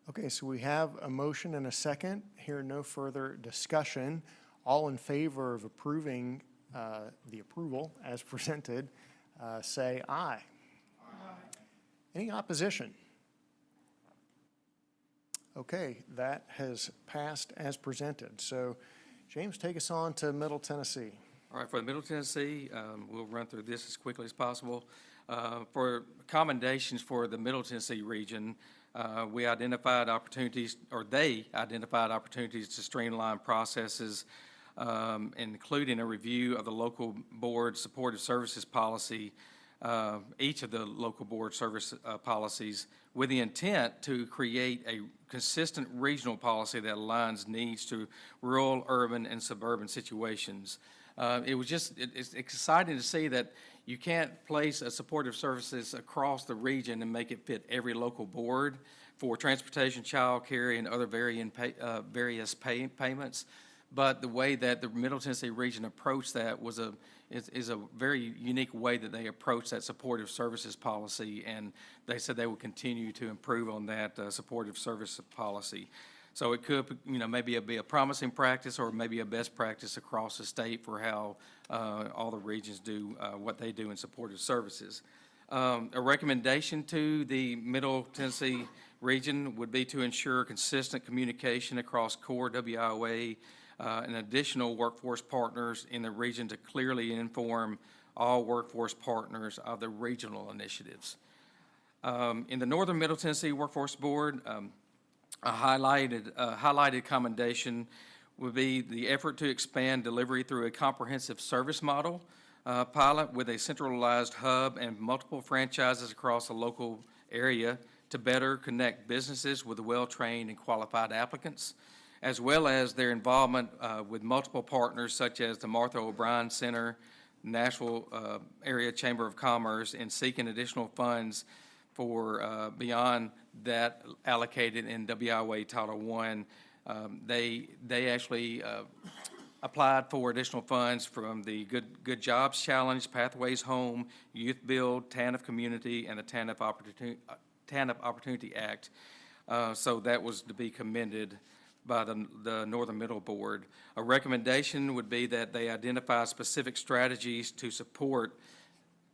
Okay, so we have a motion and a second. Here, no further discussion. All in favor of approving the approval as presented, say aye. Aye. Any opposition? Okay, that has passed as presented. So, James, take us on to Middle Tennessee. All right, for the Middle Tennessee, we'll run through this as quickly as possible. For commendations for the Middle Tennessee region, we identified opportunities, or they identified opportunities to streamline processes, including a review of the local board supportive services policy, each of the local board service policies, with the intent to create a consistent regional policy that aligns needs to rural, urban, and suburban situations. It's exciting to see that you can't place a supportive services across the region and make it fit every local board for transportation, child care, and other various payments. But the way that the Middle Tennessee region approached that is a very unique way that they approach that supportive services policy, and they said they will continue to improve on that supportive service policy. So it could, maybe be a promising practice or maybe a best practice across the state for how all the regions do what they do in supportive services. A recommendation to the Middle Tennessee region would be to ensure consistent communication across core WIOA and additional workforce partners in the region to clearly inform all workforce partners of the regional initiatives. In the Northern Middle Tennessee Workforce Board, a highlighted commendation would be the effort to expand delivery through a comprehensive service model pilot with a centralized hub and multiple franchises across the local area to better connect businesses with well-trained and qualified applicants, as well as their involvement with multiple partners such as the Martha O'Brien Center, Nashville Area Chamber of Commerce, in seeking additional funds for beyond that allocated in WIOA Title I. They actually applied for additional funds from the Good Jobs Challenge, Pathways Home, Youth Build, TANF Community, and the TANF Opportunity Act. So that was to be commended by the Northern Middle Board. A recommendation would be that they identify specific strategies to support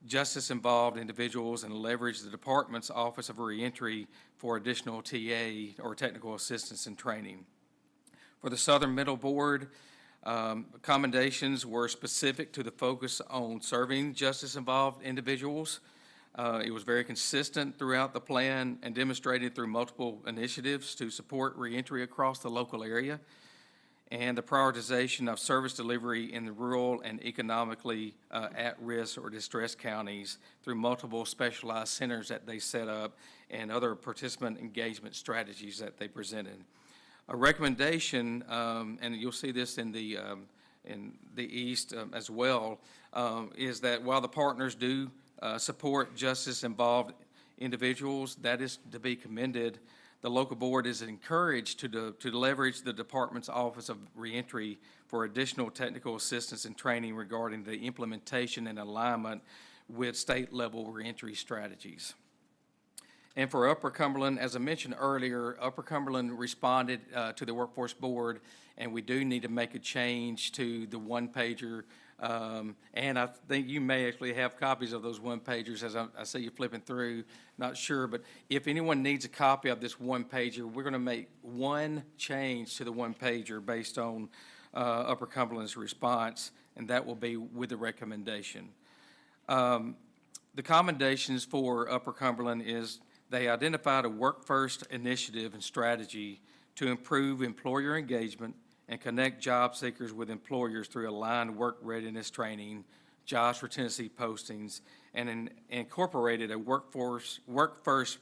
justice-involved individuals and leverage the department's Office of Reentry for additional TA or technical assistance and training. For the Southern Middle Board, commendations were specific to the focus on serving justice-involved individuals. It was very consistent throughout the plan and demonstrated through multiple initiatives to support reentry across the local area, and the prioritization of service delivery in the rural and economically at-risk or distressed counties through multiple specialized centers that they set up and other participant engagement strategies that they presented. A recommendation, and you'll see this in the East as well, is that while the partners do support justice-involved individuals, that is to be commended. The local board is encouraged to leverage the department's Office of Reentry for additional technical assistance and training regarding the implementation and alignment with state-level reentry strategies. And for Upper Cumberland, as I mentioned earlier, Upper Cumberland responded to the Workforce Board, and we do need to make a change to the one-pager. And I think you may actually have copies of those one-pagers as I see you flipping through, not sure. But if anyone needs a copy of this one-pager, we're going to make one change to the one-pager based on Upper Cumberland's response, and that will be with the recommendation. The commendations for Upper Cumberland is they identified a work-first initiative and strategy to improve employer engagement and connect job seekers with employers through aligned work readiness training, jobs for Tennessee postings, and incorporated a work-first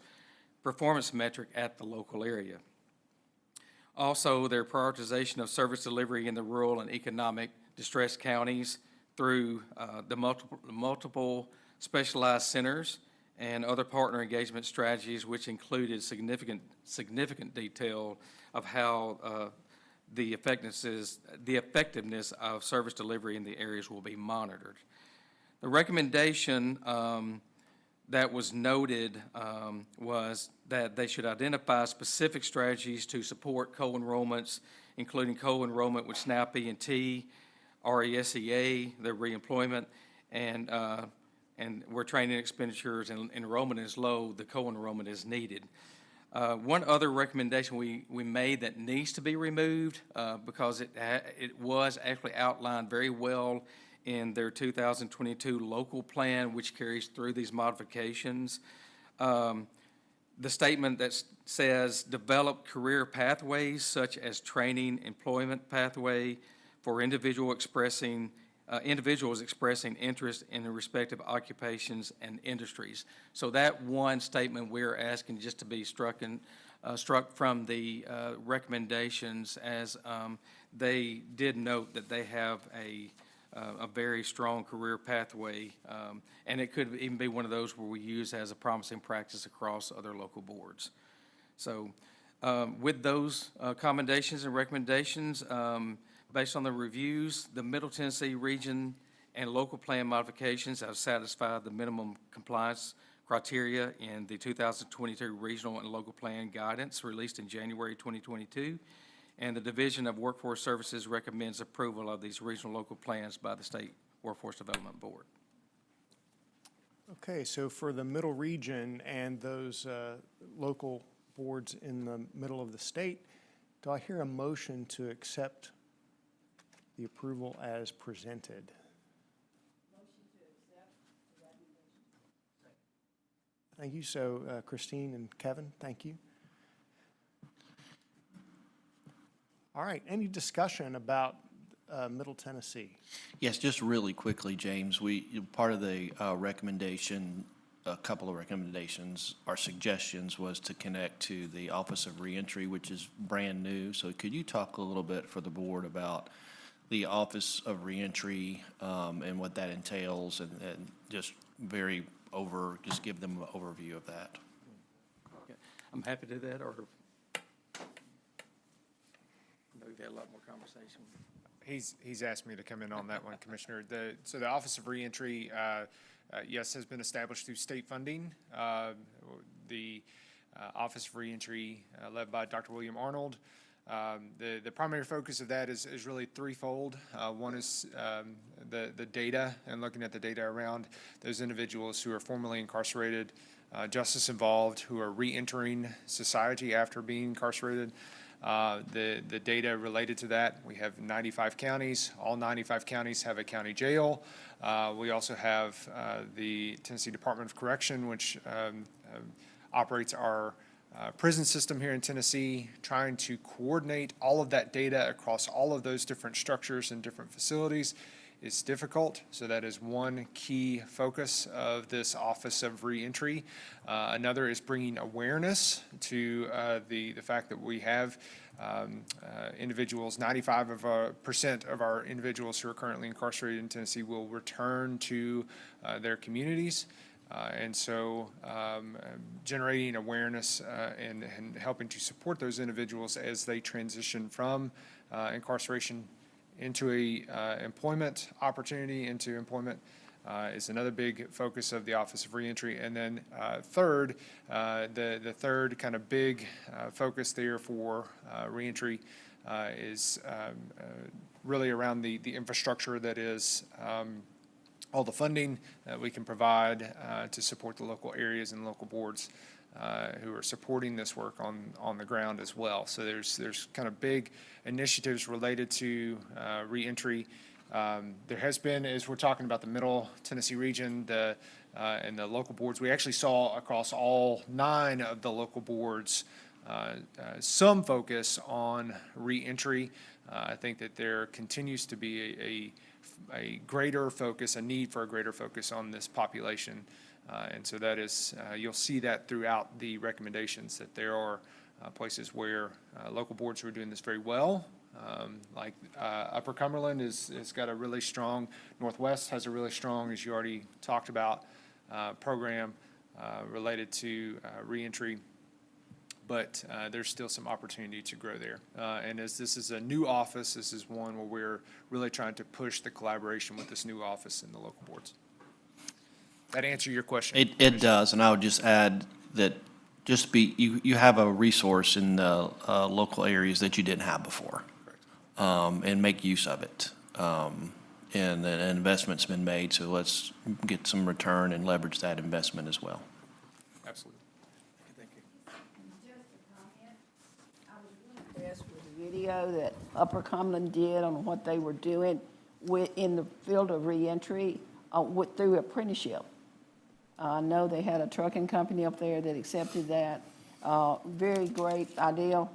performance metric at the local area. Also, their prioritization of service delivery in the rural and economic distressed counties through the multiple specialized centers and other partner engagement strategies, which included significant detail of how the effectiveness of service delivery in the areas will be monitored. The recommendation that was noted was that they should identify specific strategies to support co-enrollments, including co-enrollment with SNAP E&T, RESEA, their reemployment, and where training expenditures and enrollment is low, the co-enrollment is needed. One other recommendation we made that needs to be removed because it was actually outlined very well in their 2022 local plan, which carries through these modifications. The statement that says develop career pathways such as training, employment pathway for individuals expressing interest in the respective occupations and industries. So that one statement we're asking just to be struck from the recommendations, as they did note that they have a very strong career pathway, and it could even be one of those where we use as a promising practice across other local boards. So with those commendations and recommendations, based on the reviews, the Middle Tennessee region and local plan modifications have satisfied the minimum compliance criteria in the 2022 regional and local plan guidance released in January 2022. And the Division of Workforce Services recommends approval of these regional local plans by the State Workforce Development Board. Okay, so for the middle region and those local boards in the middle of the state, do I hear a motion to accept the approval as presented? Motion to accept the recommendation. Thank you. So Christine and Kevin, thank you. All right, any discussion about Middle Tennessee? Yes, just really quickly, James, part of the recommendation, a couple of recommendations, our suggestions was to connect to the Office of Reentry, which is brand new. So could you talk a little bit for the board about the Office of Reentry and what that entails, and just just give them an overview of that? Okay. I'm happy to do that, or we've had a lot more conversation. He's asked me to come in on that one, Commissioner. So the Office of Reentry, yes, has been established through state funding. The Office of Reentry, led by Dr. William Arnold. The primary focus of that is really threefold. One is the data, and looking at the data around those individuals who are formerly incarcerated, justice involved, who are reentering society after being incarcerated. The data related to that, we have 95 counties. All 95 counties have a county jail. We also have the Tennessee Department of Correction, which operates our prison system here in Tennessee, trying to coordinate all of that data across all of those different structures and different facilities is difficult. So that is one key focus of this Office of Reentry. Another is bringing awareness to the fact that we have individuals, 95% of our individuals who are currently incarcerated in Tennessee will return to their communities. And so generating awareness and helping to support those individuals as they transition from incarceration into a employment opportunity, into employment is another big focus of the Office of Reentry. And then third, the third kind of big focus there for reentry is really around the infrastructure that is all the funding that we can provide to support the local areas and local boards who are supporting this work on the ground as well. So there's kind of big initiatives related to reentry. There has been, as we're talking about the Middle Tennessee region, and the local boards, we actually saw across all 9 of the local boards some focus on reentry. I think that there continues to be a greater focus, a need for a greater focus on this population. And so that is, you'll see that throughout the recommendations, that there are places where local boards who are doing this very well, like Upper Cumberland has got a really strong, Northwest has a really strong, as you already talked about, program related to reentry. But there's still some opportunity to grow there. And as this is a new office, this is one where we're really trying to push the collaboration with this new office and the local boards. That answer your question? It does, and I would just add that you have a resource in the local areas that you didn't have before, and make use of it. And an investment's been made, so let's get some return and leverage that investment as well. Absolutely. Impressed with the video that Upper Cumberland did on what they were doing in the field of reentry through apprenticeship. I know they had a trucking company up there that accepted that. Very great idea.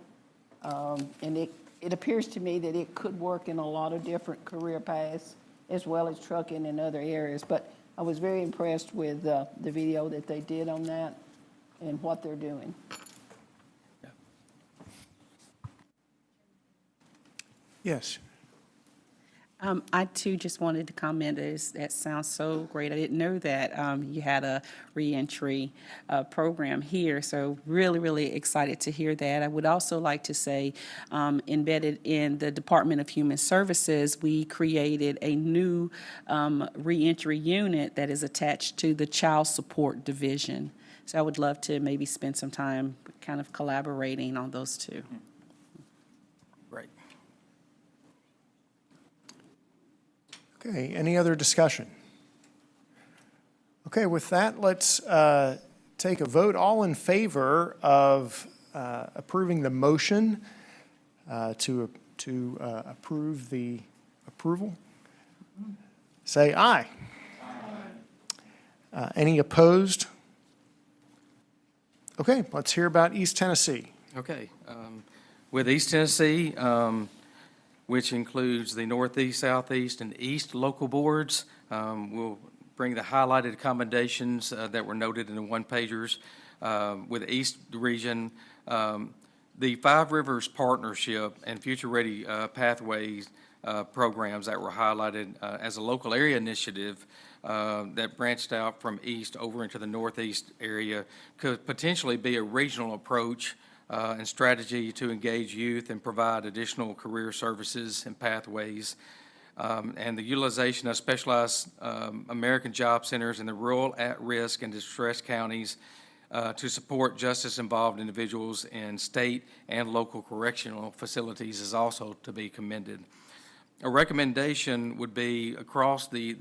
And it appears to me that it could work in a lot of different career paths as well as trucking in other areas. But I was very impressed with the video that they did on that and what they're doing. Yes. I too just wanted to comment, that sounds so great. I didn't know that you had a reentry program here, so really, really excited to hear that. I would also like to say, embedded in the Department of Human Services, we created a new reentry unit that is attached to the Child Support Division. So I would love to maybe spend some time kind of collaborating on those two. Right. Okay, any other discussion? Okay, with that, let's take a vote. All in favor of approving the motion to approve the approval? Say aye. Any opposed? Okay, let's hear about East Tennessee. Okay. With East Tennessee, which includes the Northeast, Southeast, and East local boards, we'll bring the highlighted commendations that were noted in the one-pagers. With the East region, the Five Rivers Partnership and Future Ready Pathways programs that were highlighted as a local area initiative that branched out from east over into the northeast area could potentially be a regional approach and strategy to engage youth and provide additional career services and pathways. And the utilization of specialized American Job Centers in the rural, at-risk, and distressed counties to support justice-involved individuals in state and local correctional facilities is also to be commended. A recommendation would be across the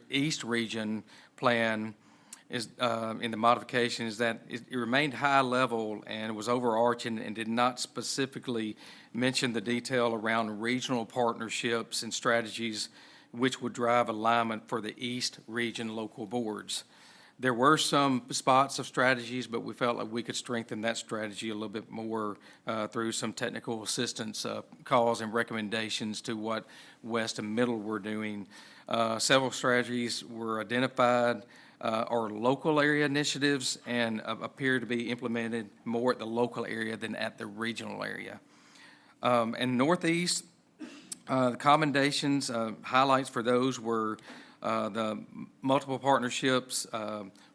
East region plan is in the modification is that it remained high level and was overarching and did not specifically mention the detail around regional partnerships and strategies which would drive alignment for the East region local boards. There were some spots of strategies, but we felt like we could strengthen that strategy a little bit more through some technical assistance calls and recommendations to what West and Middle were doing. Several strategies were identified or local area initiatives and appear to be implemented more at the local area than at the regional area. And Northeast, the commendations, highlights for those were the multiple partnerships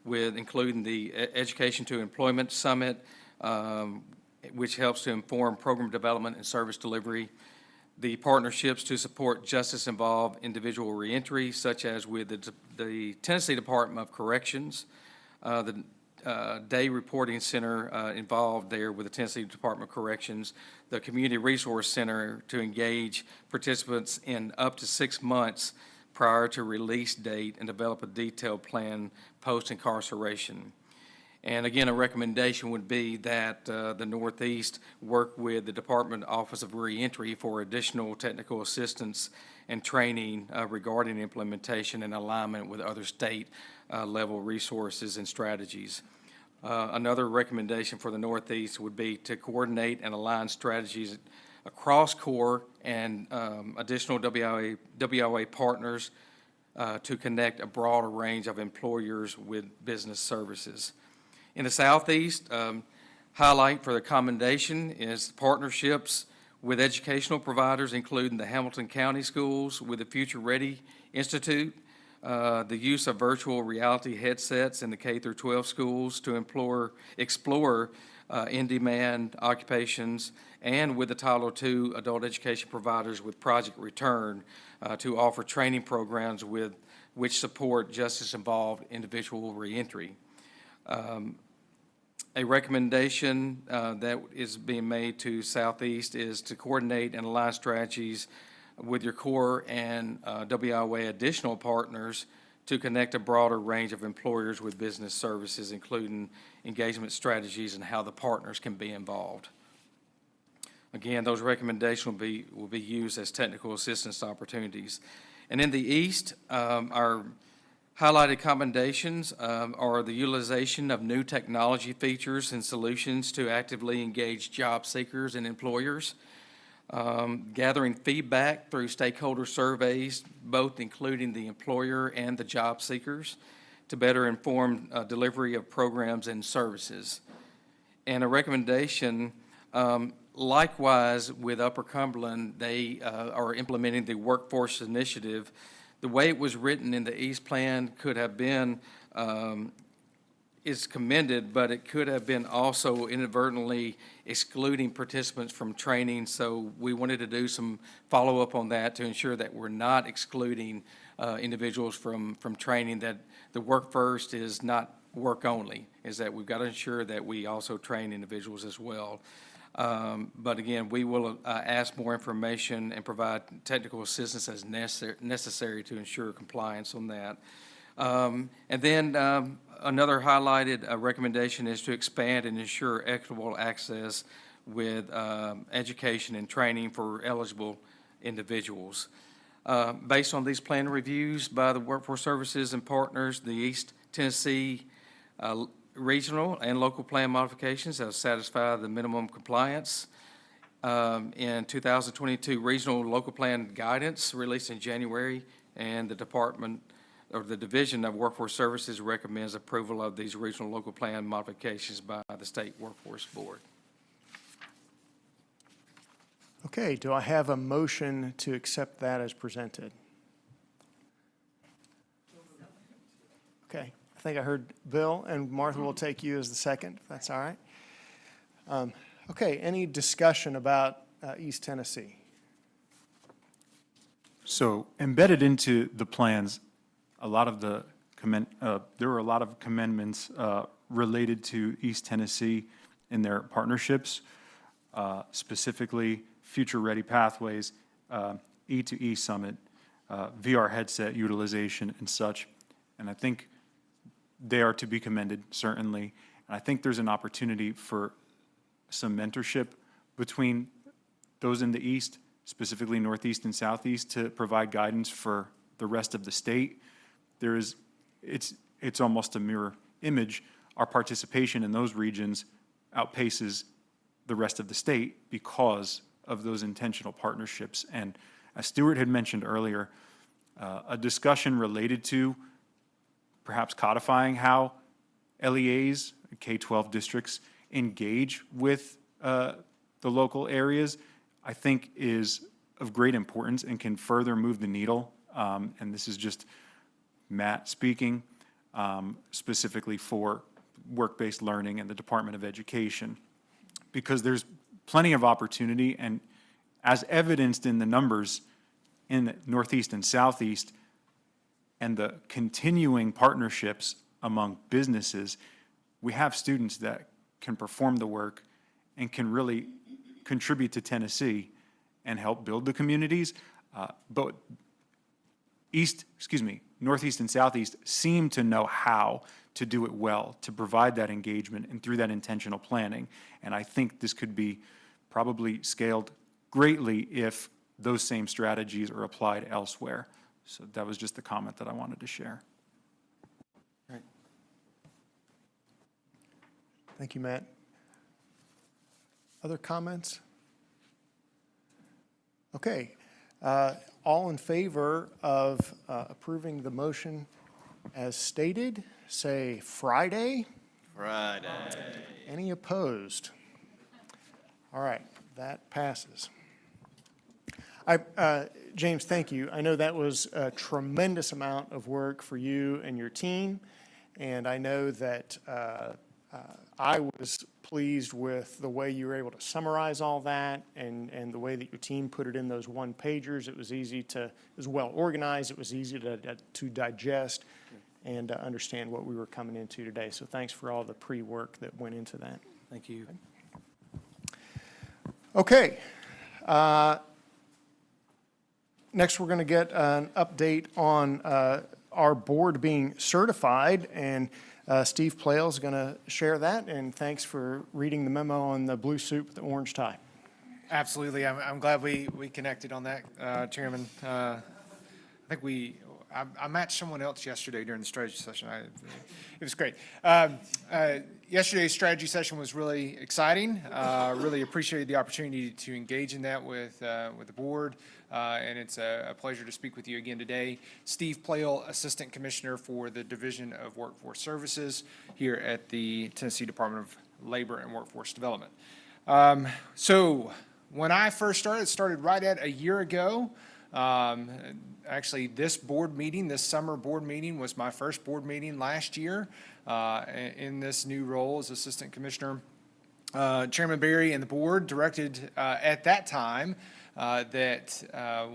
with including the Education to Employment Summit, which helps to inform program development and service delivery. the partnerships to support justice-involved individual reentry, such as with the Tennessee Department of Corrections, the Day Reporting Center involved there with the Tennessee Department of Corrections, the Community Resource Center to engage participants in up to 6 months prior to release date and develop a detailed plan post-incarceration. And again, a recommendation would be that the Northeast work with the Department Office of Reentry for additional technical assistance and training regarding implementation and alignment with other state level resources and strategies. Another recommendation for the Northeast would be to coordinate and align strategies across core and additional WIA partners to connect a broader range of employers with business services. In the Southeast, highlight for the commendation is partnerships with educational providers, including the Hamilton County Schools with the Future Ready Institute, the use of virtual reality headsets in the K-12 schools to explore in-demand occupations, and with the Title II adult education providers with Project Return to offer training programs which support justice-involved individual reentry. A recommendation that is being made to Southeast is to coordinate and align strategies with your core and WIA additional partners to connect a broader range of employers with business services, including engagement strategies and how the partners can be involved. Again, those recommendations will be used as technical assistance opportunities. And in the East, our highlighted commendations are the utilization of new technology features and solutions to actively engage job seekers and employers, gathering feedback through stakeholder surveys, both including the employer and the job seekers, to better inform delivery of programs and services. And a recommendation, likewise with Upper Cumberland, they are implementing the Workforce Initiative. The way it was written in the East Plan could have been, is commended, but it could have been also inadvertently excluding participants from training. So we wanted to do some follow-up on that to ensure that we're not excluding individuals from training, that the work first is not work only, is that we've got to ensure that we also train individuals as well. But again, we will ask more information and provide technical assistance as necessary to ensure compliance on that. And then another highlighted recommendation is to expand and ensure equitable access with education and training for eligible individuals. Based on these plan reviews by the Workforce Services and partners, the East Tennessee regional and local plan modifications have satisfied the minimum compliance. In 2022, regional local plan guidance released in January, and the Department or the Division of Workforce Services recommends approval of these regional local plan modifications by the State Workforce Board. Okay, do I have a motion to accept that as presented? Okay, I think I heard Bill, and Martha will take you as the second, if that's all right. Okay, any discussion about East Tennessee? So embedded into the plans, a lot of the there were a lot of amendments related to East Tennessee in their partnerships, specifically Future Ready Pathways, E2E Summit, VR headset utilization and such. And I think they are to be commended, certainly. And I think there's an opportunity for some mentorship between those in the East, specifically Northeast and Southeast, to provide guidance for the rest of the state. It's almost a mirror image. Our participation in those regions outpaces the rest of the state because of those intentional partnerships. And as Stuart had mentioned earlier, a discussion related to perhaps codifying how LEAs, K-12 districts, engage with the local areas, I think is of great importance and can further move the needle. And this is just Matt speaking specifically for work-based learning and the Department of Education, because there's plenty of opportunity, and as evidenced in the numbers in the Northeast and Southeast and the continuing partnerships among businesses, we have students that can perform the work and can really contribute to Tennessee and help build the communities. But Northeast and Southeast seem to know how to do it well, to provide that engagement and through that intentional planning. And I think this could be probably scaled greatly if those same strategies are applied elsewhere. So that was just the comment that I wanted to share. Right. Thank you, Matt. Other comments? Okay. All in favor of approving the motion as stated, say Friday. Friday. Any opposed? All right, that passes. James, thank you. I know that was a tremendous amount of work for you and your team, and I know that I was pleased with the way you were able to summarize all that and the way that your team put it in those one-pagers. It was easy to, it was well organized, it was easy to digest and understand what we were coming into today. So thanks for all the pre-work that went into that. Thank you. Okay. Next, we're going to get an update on our board being certified, and Steve Plale is going to share that. And thanks for reading the memo on the blue suit with the orange tie. Absolutely. I'm glad we connected on that, Chairman. I think I matched someone else yesterday during the strategy session. It was great. Yesterday's strategy session was really exciting. Really appreciated the opportunity to engage in that with the board, and it's a pleasure to speak with you again today. Steve Plale, Assistant Commissioner for the Division of Workforce Services here at the Tennessee Department of Labor and Workforce Development. So when I first started, it started right at a year ago. Actually, this summer board meeting was my first board meeting last year in this new role as Assistant Commissioner. Chairman Berry and the board directed at that time that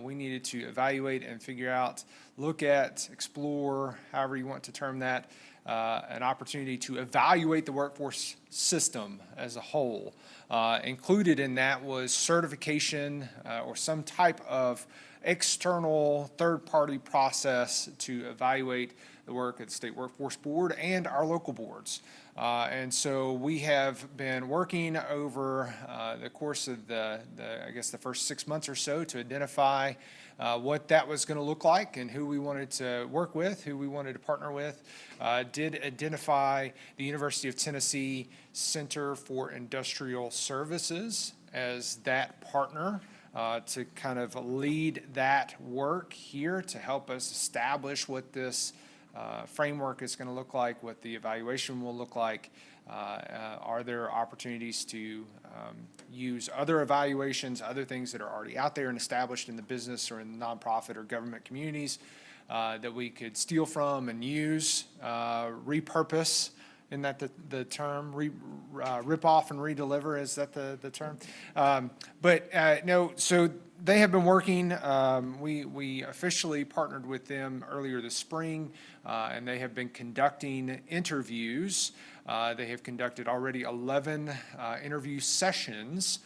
we needed to evaluate and figure out, look at, explore, however you want to term that, an opportunity to evaluate the workforce system as a whole. Included in that was certification or some type of external third-party process to evaluate the work at the State Workforce Board and our local boards. And so we have been working over the course of the first 6 months or so to identify what that was going to look like and who we wanted to work with, who we wanted to partner with. Did identify the University of Tennessee Center for Industrial Services as that partner to kind of lead that work here to help us establish what this framework is going to look like, what the evaluation will look like. Are there opportunities to use other evaluations, other things that are already out there and established in the business or in the nonprofit or government communities that we could steal from and use, repurpose? Isn't that the term? Rip off and redeliver, is that the term? No, so they have been working. We officially partnered with them earlier this spring, and they have been conducting interviews. They have conducted already 11 interview sessions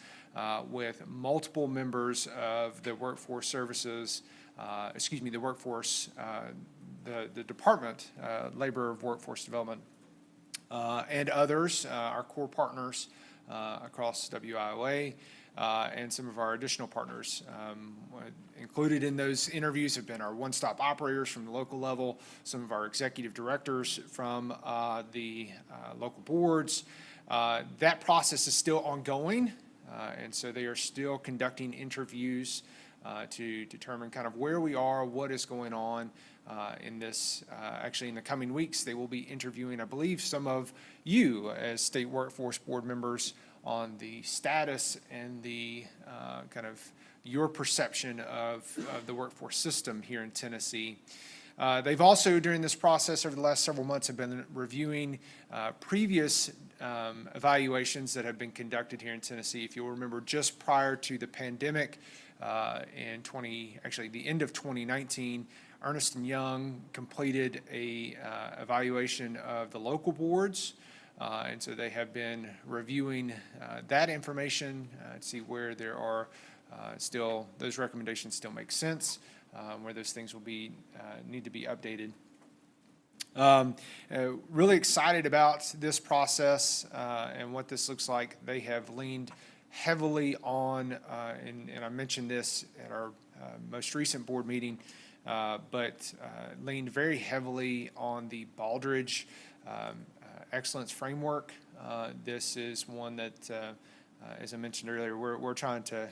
with multiple members of the workforce services, the workforce, the Department, Labor of Workforce Development, and others, our core partners across WIOA, and some of our additional partners. Included in those interviews have been our one-stop operators from the local level, some of our executive directors from the local boards. That process is still ongoing, and so they are still conducting interviews to determine kind of where we are, what is going on. In this, actually in the coming weeks, they will be interviewing, I believe, some of you as State Workforce Board members on the status and the kind of your perception of the workforce system here in Tennessee. They've also, during this process over the last several months, have been reviewing previous evaluations that have been conducted here in Tennessee. If you'll remember, just prior to the pandemic, the end of 2019, Ernst & Young completed a evaluation of the local boards. And so they have been reviewing that information to see where there are still, those recommendations still make sense, where those things will be, need to be updated. Really excited about this process and what this looks like. They have leaned heavily on, and I mentioned this at our most recent board meeting, but leaned very heavily on the Baldridge Excellence Framework. This is one that, as I mentioned earlier, we're trying to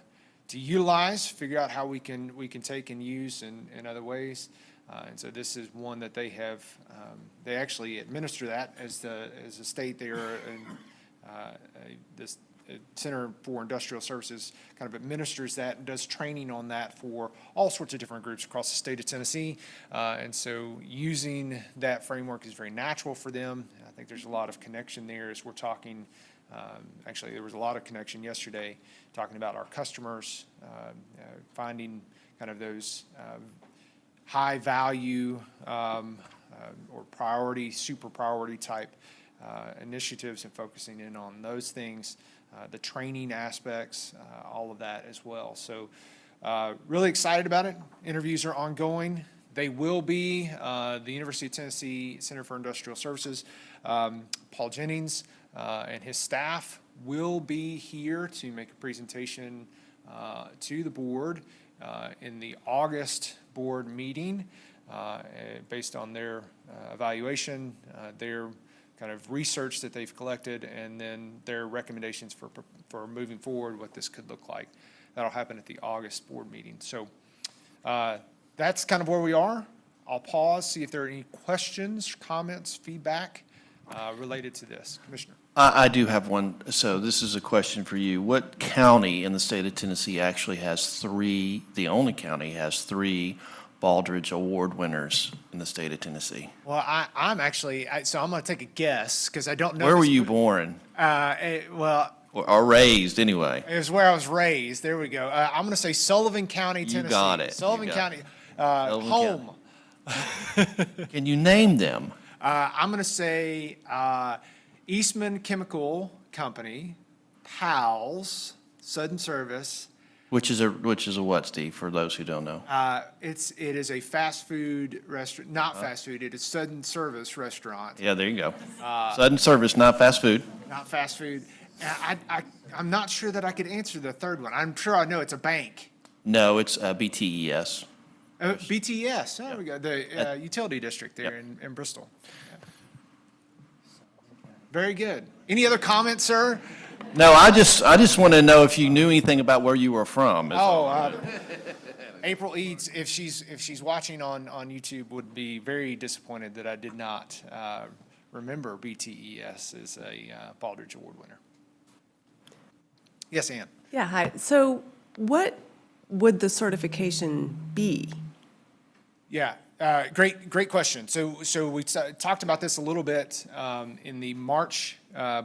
utilize, figure out how we can take and use in other ways. And so this is one that they have, they actually administer that as a state. They are this Center for Industrial Services kind of administers that and does training on that for all sorts of different groups across the state of Tennessee. And so using that framework is very natural for them. I think there's a lot of connection there as we're talking. Actually, there was a lot of connection yesterday talking about our customers, finding kind of those high value or priority, super priority type initiatives and focusing in on those things, the training aspects, all of that as well. So really excited about it. Interviews are ongoing. They will be the University of Tennessee Center for Industrial Services. Paul Jennings and his staff will be here to make a presentation to the board in the August board meeting based on their evaluation, their kind of research that they've collected, and then their recommendations for moving forward, what this could look like. That'll happen at the August board meeting. So that's kind of where we are. I'll pause, see if there are any questions, comments, feedback related to this. Commissioner. I do have one. So this is a question for you. What county in the state of Tennessee actually has the only county has 3 Baldridge Award winners in the state of Tennessee? Well, I'm actually, so I'm going to take a guess because I don't know. Where were you born? Well, Or raised, anyway? it was where I was raised. There we go. I'm going to say Sullivan County, Tennessee. You got it. Sullivan You got County. Sullivan Home. Can you name them? I'm going to say Eastman Chemical Company, Powell's, Sudden Service. Which is a what, Steve, for those who don't know? It is a fast food restaurant, not fast food, it is Sudden Service restaurant, Yeah, there you go. Sudden service, not fast food. not fast food. I'm not sure that I could answer the third one. I'm sure I know it's a bank. No, it's BTES. BTS, there we go, the utility district there in Bristol. Very good. Any other comments, sir? No, I just want to know if you knew anything about where you were from. is all. April Eads, if she's watching on YouTube, would be very disappointed that I did not remember BTES as a Baldridge Award winner. Yes, Ann? Yeah, hi. So what would the certification be? Yeah, great question. So we talked about this a little bit in the March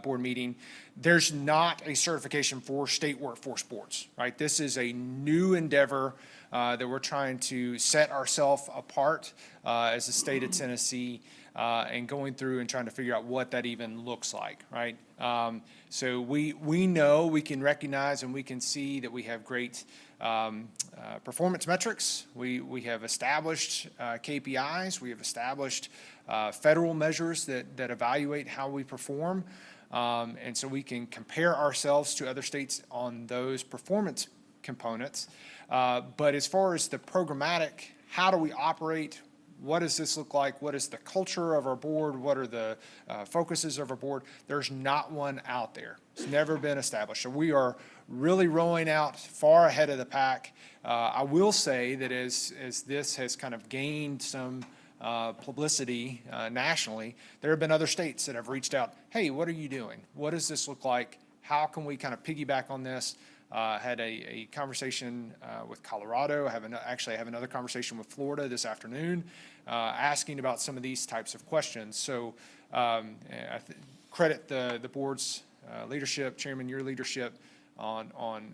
board meeting. There's not a certification for state workforce boards, right? This is a new endeavor that we're trying to set ourselves apart as a state of Tennessee and going through and trying to figure out what that even looks like, right? So we know, we can recognize, and we can see that we have great performance metrics. We have established KPIs. We have established federal measures that evaluate how we perform. And so we can compare ourselves to other states on those performance components. But as far as the programmatic, how do we operate? What does this look like? What is the culture of our board? What are the focuses of our board? There's not one out there. It's never been established. So we are really rolling out far ahead of the pack. I will say that as this has kind of gained some publicity nationally, there have been other states that have reached out, hey, what are you doing? What does this look like? How can we kind of piggyback on this? Had a conversation with Colorado. Actually, I have another conversation with Florida this afternoon, asking about some of these types of questions. So credit the board's leadership, Chairman, your leadership on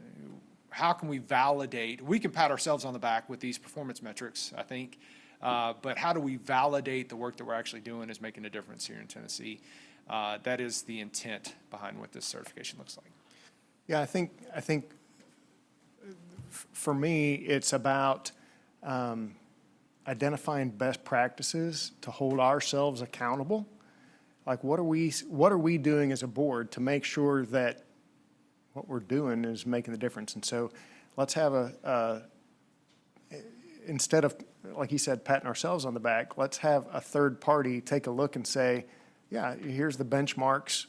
how can we validate. We can pat ourselves on the back with these performance metrics, I think, but how do we validate the work that we're actually doing is making a difference here in Tennessee? That is the intent behind what this certification looks like. Yeah, I think for me, it's about identifying best practices to hold ourselves accountable. Like, what are we doing as a board to make sure that what we're doing is making the difference? And so let's have instead of, like he said, patting ourselves on the back, let's have a third party take a look and say, yeah, here's the benchmarks,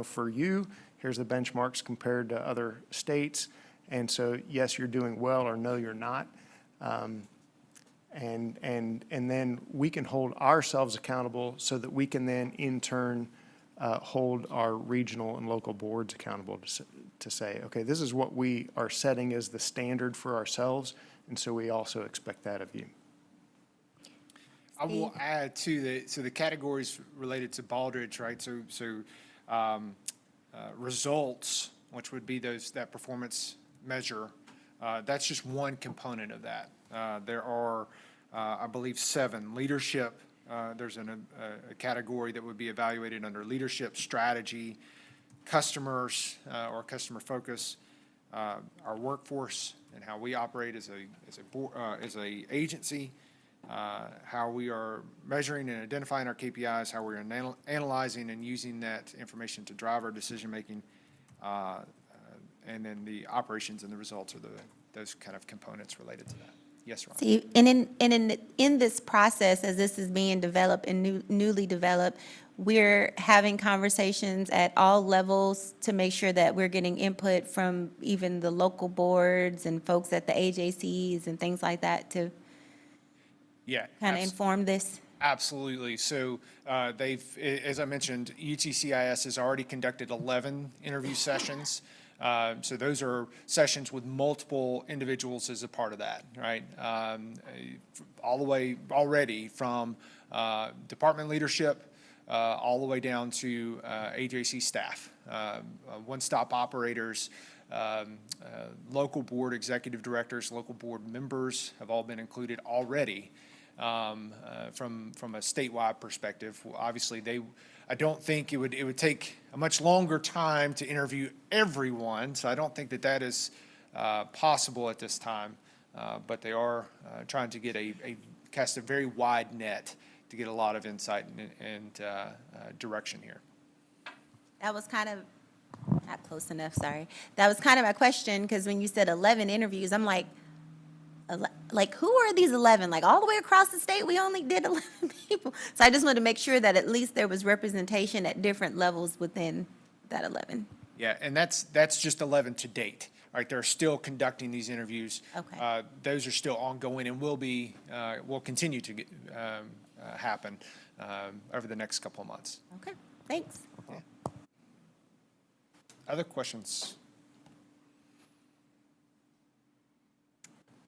for you. Here's the benchmarks compared to other states. And so, yes, you're doing well, or no, you're not. And then we can hold ourselves accountable so that we can then in turn hold our regional and local boards accountable to say, okay, this is what we are setting as the standard for ourselves, and so we also expect that of you. I will add to the categories related to Baldrige, right? So results, which would be that performance measure, that's just one component of that. There are, I believe, 7. Leadership, there's a category that would be evaluated under leadership, strategy, customers or customer focus, our workforce and how we operate as a agency, how we are measuring and identifying our KPIs, how we're analyzing and using that information to drive our decision-making, and then the operations and the results are those kind of components related to that. Yes, Ron. See, and in this process, as this is being developed and newly developed, we're having conversations at all levels to make sure that we're getting input from even the local boards and folks at the AJCs and things like that to kind of inform this. Absolutely. So as I mentioned, UTCIS has already conducted 11 interview sessions. So those are sessions with multiple individuals as a part of that, right? All the way already from department leadership all the way down to AJC staff, one-stop operators, local board executive directors, local board members have all been included already. From a statewide perspective, obviously I don't think it would take a much longer time to interview everyone, so I don't think that is possible at this time. But they are trying to cast a very wide net to get a lot of insight and direction here. That was kind of, not close enough, sorry. That was kind of my question, because when you said 11 interviews, I'm like, who are these 11? Like, all the way across the state, we only did 11 people. So I just wanted to make sure that at least there was representation at different levels within that 11. Yeah, and that's just 11 to date, right? They're still conducting these interviews. Okay. Those are still ongoing and will continue to happen over the next couple of months. Okay, thanks. Yeah. Other questions?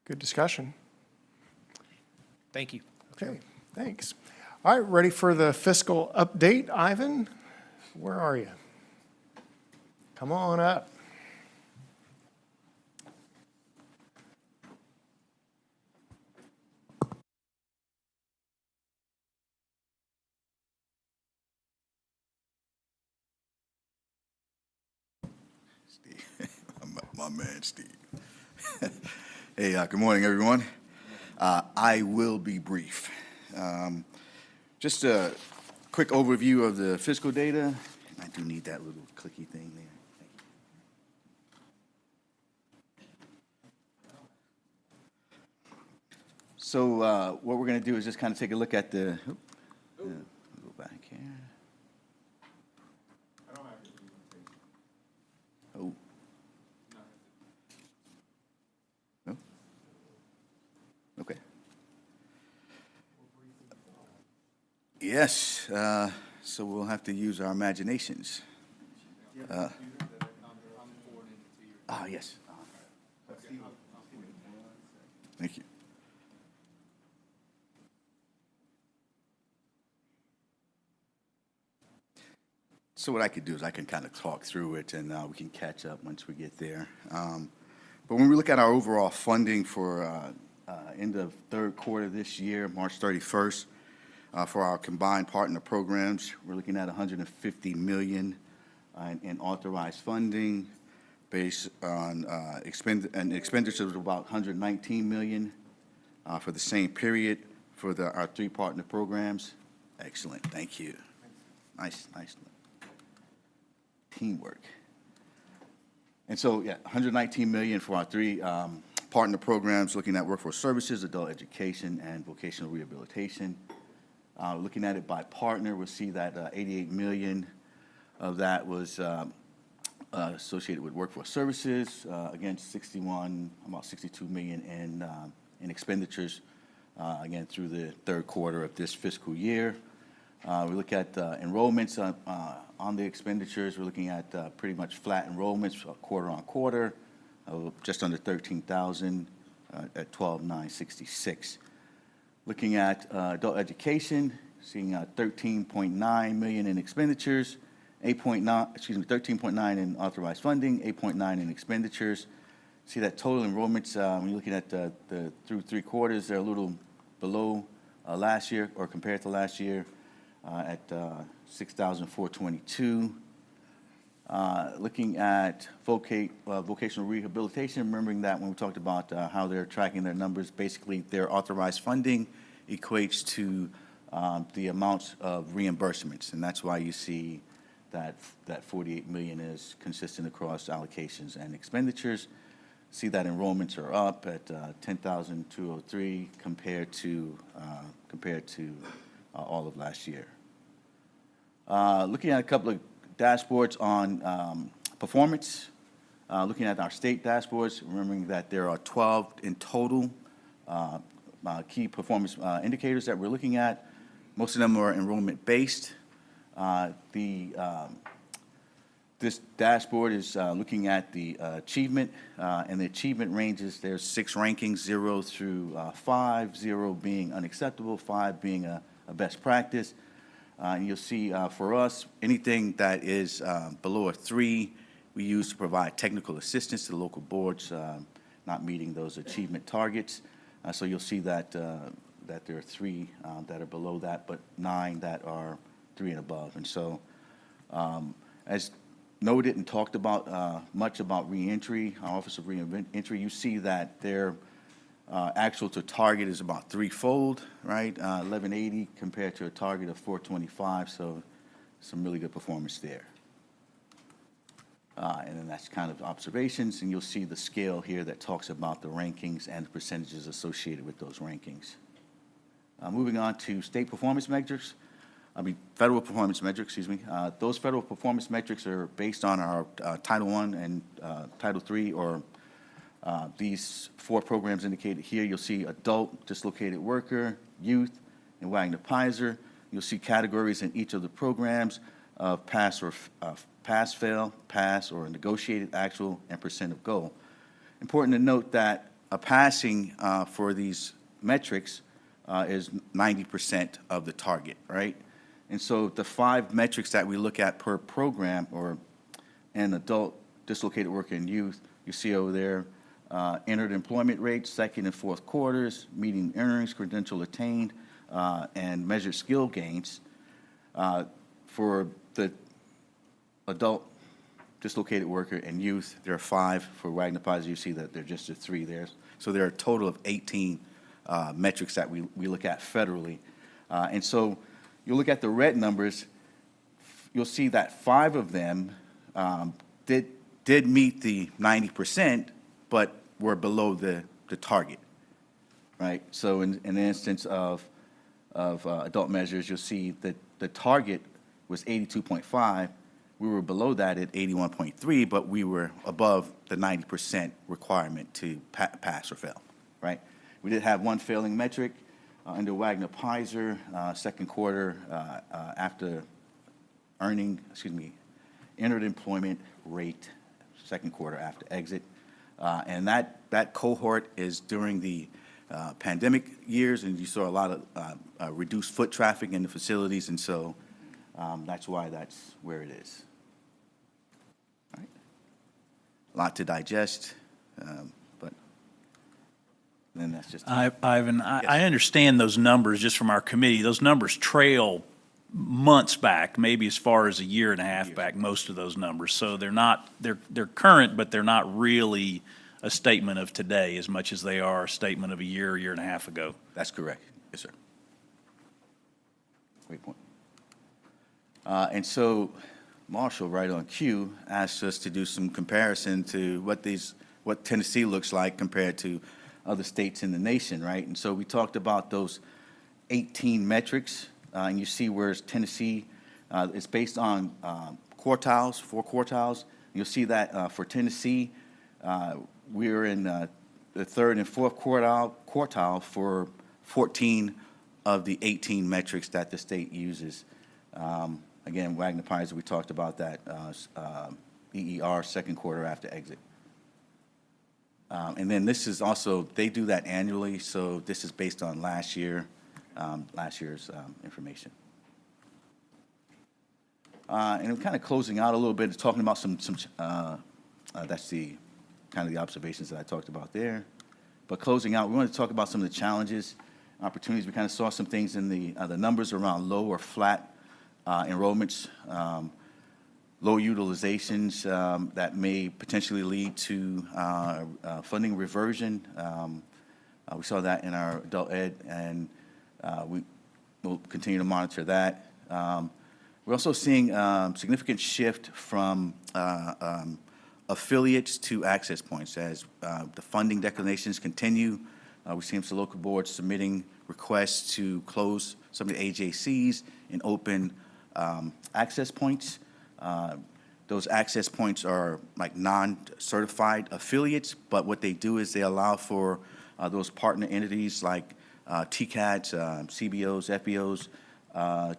Good discussion. Thank you. Okay, thanks. All right, ready for the fiscal update, Ivan? Where are you? Come on up. My man, Steve. Hey, good morning, everyone. I will be brief. Just a quick overview of the fiscal data. I do need that little clicky thing there. So what we're going to do is just kind of take a look at the, go back here. Oh. No? Okay. Yes, so we'll have to use our imaginations. Yes. Thank you. So what I could do is I can kind of talk through it, and we can catch up once we get there. But when we look at our overall funding for end of third quarter this year, March 31st, for our combined partner programs, we're looking at $150 million in authorized funding based on expenditures of about $119 million for the same period for our three partner programs. Excellent, thank you. Nice teamwork. And so, yeah, $119 million for our three partner programs, looking at workforce services, adult education, and vocational rehabilitation. Looking at it by partner, we'll see that $88 million of that was associated with workforce services, against about $62 million in expenditures, again, through the third quarter of this fiscal year. We look at enrollments on the expenditures. We're looking at pretty much flat enrollments quarter on quarter, just under 13,000 at 12,966. Looking at adult education, seeing 13.9 million in expenditures, 13.9 in authorized funding, 8.9 in expenditures. See that total enrollments, when you're looking at the through three quarters, they're a little below last year or compared to last year at 6,422. Looking at vocational rehabilitation, remembering that when we talked about how they're tracking their numbers, basically their authorized funding equates to the amounts of reimbursements, and that's why you see that 48 million is consistent across allocations and expenditures. See that enrollments are up at 10,203 compared to all of last year. Looking at a couple of dashboards on performance, looking at our state dashboards, remembering that there are 12 in total key performance indicators that we're looking at. Most of them are enrollment-based. This dashboard is looking at the achievement, and the achievement ranges, there's 6 rankings, 0 through 5, 0 being unacceptable, 5 being a best practice. And you'll see for us, anything that is below a 3, we use to provide technical assistance to the local boards not meeting those achievement targets. So you'll see that there are 3 that are below that, but 9 that are 3 and above. And so as noted and talked about much about reentry, our Office of Reentry, you see that their actual to target is about 3-fold, right? 1180 compared to a target of 425, so some really good performance there. And then that's kind of observations, and you'll see the scale here that talks about the rankings and the percentages associated with those rankings. Moving on to state performance metrics. Federal performance metrics, excuse me. Those federal performance metrics are based on our Title I and Title III, or these 4 programs indicated here. You'll see adult, dislocated worker, youth, and Wagner-Pizer. You'll see categories in each of the programs of pass, fail, pass, or negotiated, actual, and percent of goal. Important to note that a passing for these metrics is 90% of the target, right? And so the 5 metrics that we look at per program, or an adult, dislocated worker, and youth, you see over there, entered employment rates, second and fourth quarters, median earnings, credential attained, and measured skill gains. For the adult, dislocated worker, and youth, there are 5. For Wagner-Pizer, you see that there are just 3 there. So there are a total of 18 metrics that we look at federally. And so you look at the red numbers, you'll see that 5 of them did meet the 90%, but were below the target, right? So in the instance of adult measures, you'll see that the target was 82.5. We were below that at 81.3, but we were above the 90% requirement to pass or fail, right? We did have 1 failing metric under Wagner-Pizer, second quarter after entered employment rate, second quarter after exit. And that cohort is during the pandemic years, and you saw a lot of reduced foot traffic in the facilities, and so that's why that's where it is. All right. A lot to digest, but then that's just. Ivan, I understand those numbers just from our committee. Those numbers trail months back, maybe as far as a year and a half back, most of those numbers. So they're current, but they're not really a statement of today as much as they are a statement of a year and a half ago. That's correct. Yes, sir. Great point. And so Marshall, right on cue, asked us to do some comparison to what Tennessee looks like compared to other states in the nation, right? And so we talked about those 18 metrics, and you see where Tennessee is based on quartiles, 4 quartiles. You'll see that for Tennessee, we're in the 3rd and 4th quartile for 14 of the 18 metrics that the state uses. Again, Wagner Pines, we talked about that EER, second quarter after exit. And then this is also, they do that annually, so this is based on last year's information. And I'm kind of closing out a little bit, talking about that's the kind of the observations that I talked about there. But closing out, we want to talk about some of the challenges, opportunities. We kind of saw some things in the numbers around low or flat enrollments, low utilizations that may potentially lead to funding reversion. We saw that in our adult ed, and we will continue to monitor that. We're also seeing significant shift from affiliates to access points as the funding declinations continue. We're seeing some local boards submitting requests to close some of the AJCs and open access points. Those access points are like non-certified affiliates, but what they do is they allow for those partner entities like TCATs, CBOs, FBOs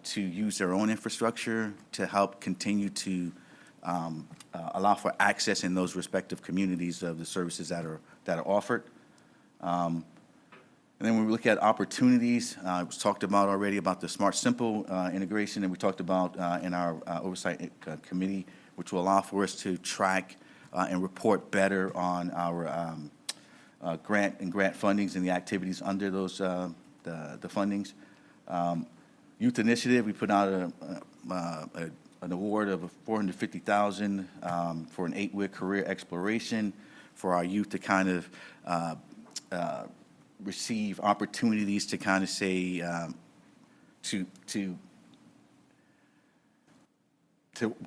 to use their own infrastructure to help continue to allow for access in those respective communities of the services that are offered. And then when we look at opportunities, it was talked about already about the Smart Simple integration that we talked about in our Oversight Committee, which will allow for us to track and report better on our grant fundings and the activities under those the fundings. Youth Initiative, we put out an award of $450,000 for an 8-week career exploration for our youth to kind of receive opportunities to kind of say to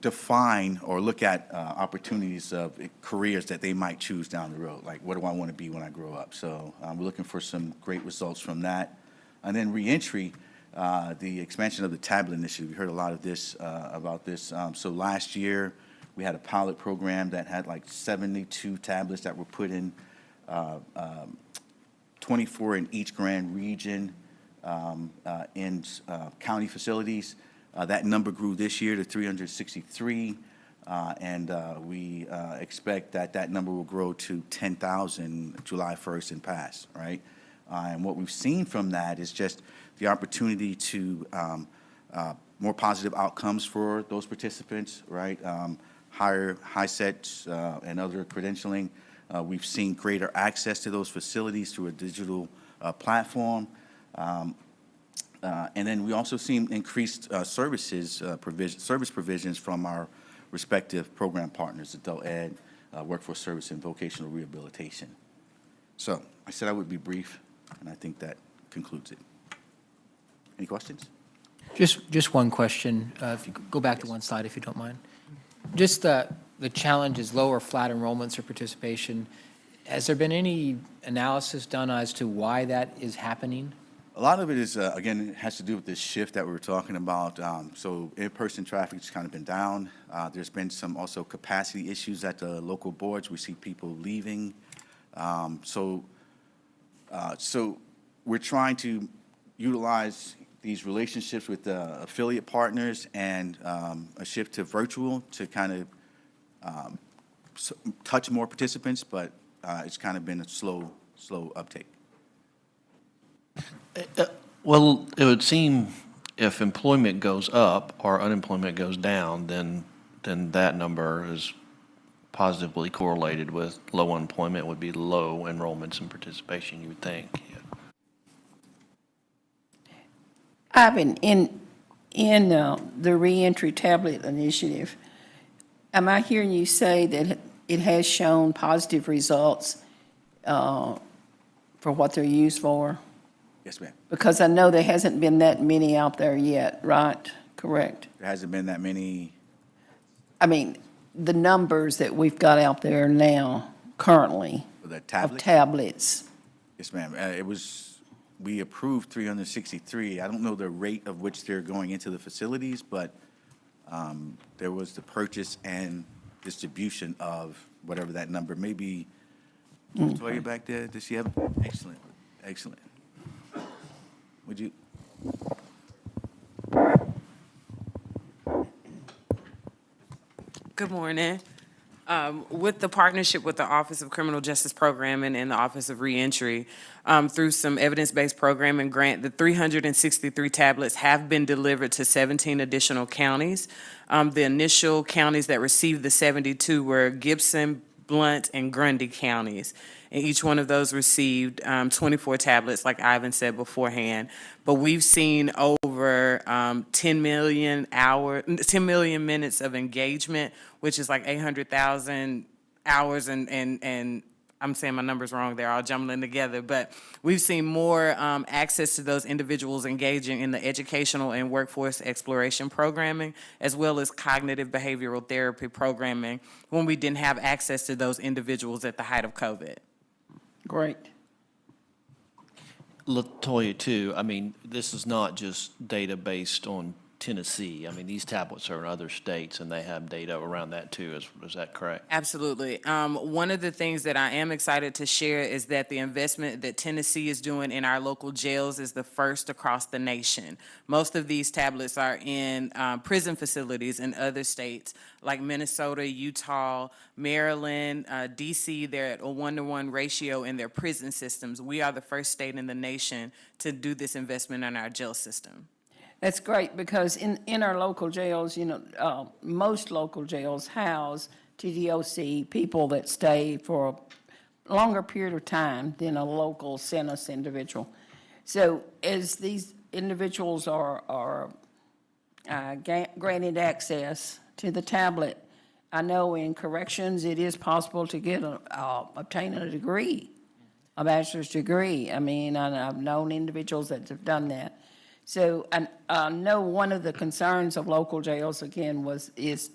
define or look at opportunities of careers that they might choose down the road. Like, what do I want to be when I grow up? So we're looking for some great results from that. And then reentry, the expansion of the tablet initiative. We heard a lot of this about this. So last year, we had a pilot program that had like 72 tablets that were put in, 24 in each grand region in county facilities. That number grew this year to 363, and we expect that number will grow to 10,000 July 1st and past, right? And what we've seen from that is just the opportunity to more positive outcomes for those participants, right? Higher HiSETs and other credentialing. We've seen greater access to those facilities through a digital platform. And then we also seen increased service provisions from our respective program partners, adult ed, workforce service, and vocational rehabilitation. So I said I would be brief, and I think that concludes it. Any questions? Just one question. If you could go back to one slide, if you don't mind. Just the challenge is lower flat enrollments or participation. Has there been any analysis done as to why that is happening? A lot of it is, again, it has to do with this shift that we were talking about. So in-person traffic has kind of been down. There's been some also capacity issues at the local boards. We see people leaving. So we're trying to utilize these relationships with the affiliate partners and a shift to virtual to kind of touch more participants, but it's kind of been a slow uptake. Well, it would seem if employment goes up or unemployment goes down, then that number is positively correlated with low unemployment would be low enrollments and participation, you would think. Yeah. Ivan, in the reentry tablet initiative, am I hearing you say that it has shown positive results for what they're used for? Yes, ma'am. Because I know there hasn't been that many out there yet, right? Correct? There hasn't been that many. I mean, the numbers that we've got out there now, currently, For the of tablets? tablets. Yes, ma'am. We approved 363. I don't know the rate of which they're going into the facilities, but there was the purchase and distribution of whatever that number may be. Toya back there, does she have? Excellent, excellent. Would you? Good morning. With the partnership with the Office of Criminal Justice Programming and the Office of Reentry, through some evidence-based programming grant, the 363 tablets have been delivered to 17 additional counties. The initial counties that received the 72 were Gibson, Blount, and Grundy counties. And each one of those received 24 tablets, like Ivan said beforehand. But we've seen over 10 million minutes of engagement, which is like 800,000 hours, and I'm saying my numbers wrong there, all jumbling together, but we've seen more access to those individuals engaging in the educational and workforce exploration programming, as well as cognitive behavioral therapy programming, when we didn't have access to those individuals at the height of COVID. Great. Latoya, too, I mean, this is not just data based on Tennessee. I mean, these tablets are in other states, and they have data around that, too. Is that correct? Absolutely. One of the things that I am excited to share is that the investment that Tennessee is doing in our local jails is the first across the nation. Most of these tablets are in prison facilities in other states like Minnesota, Utah, Maryland, DC. They're at a 1-to-1 ratio in their prison systems. We are the first state in the nation to do this investment in our jail system. That's great, because in our local jails, most local jails house TDOC people that stay for a longer period of time than a local sentence individual. So as these individuals are granted access to the tablet, I know in corrections, it is possible to get obtain a degree, a bachelor's degree. I mean, I've known individuals that have done that. So I know one of the concerns of local jails, again, is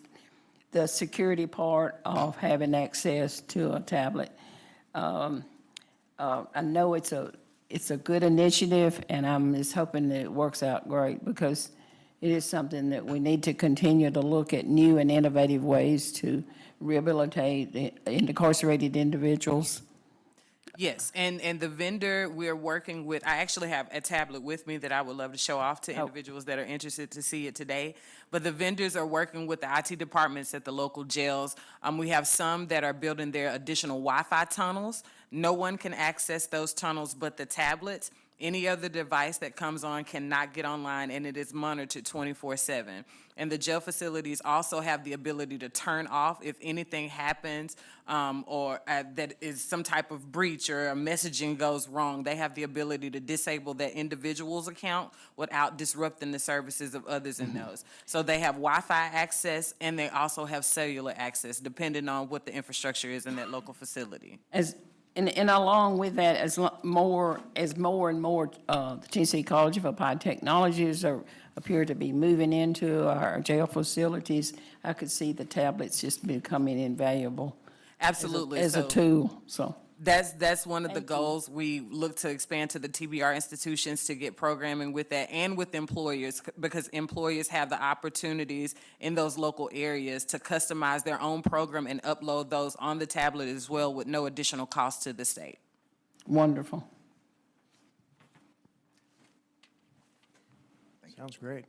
the security part of having access to a tablet. I know it's a good initiative, and I'm just hoping that it works out great, because it is something that we need to continue to look at new and innovative ways to rehabilitate incarcerated individuals. Yes, and the vendor we're working with, I actually have a tablet with me that I would love to show off to individuals that are interested to see it today. But the vendors are working with the IT departments at the local jails. We have some that are building their additional Wi-Fi tunnels. No one can access those tunnels but the tablets. Any other device that comes on cannot get online, and it is monitored 24/7. And the jail facilities also have the ability to turn off if anything happens or that is some type of breach or a messaging goes wrong. They have the ability to disable that individual's account without disrupting the services of others in those. So they have Wi-Fi access, and they also have cellular access, depending on what the infrastructure is in that local facility. And along with that, as more and more, the Tennessee College of Applied Technologies appear to be moving into our jail facilities, I could see the tablets just becoming invaluable. Absolutely. As a tool, so. That's one of the goals. We look to expand to the TBR institutions to get programming with that, and with employers, because employers have the opportunities in those local areas to customize their own program and upload those on the tablet as well, with no additional cost to the state. Wonderful. Sounds great.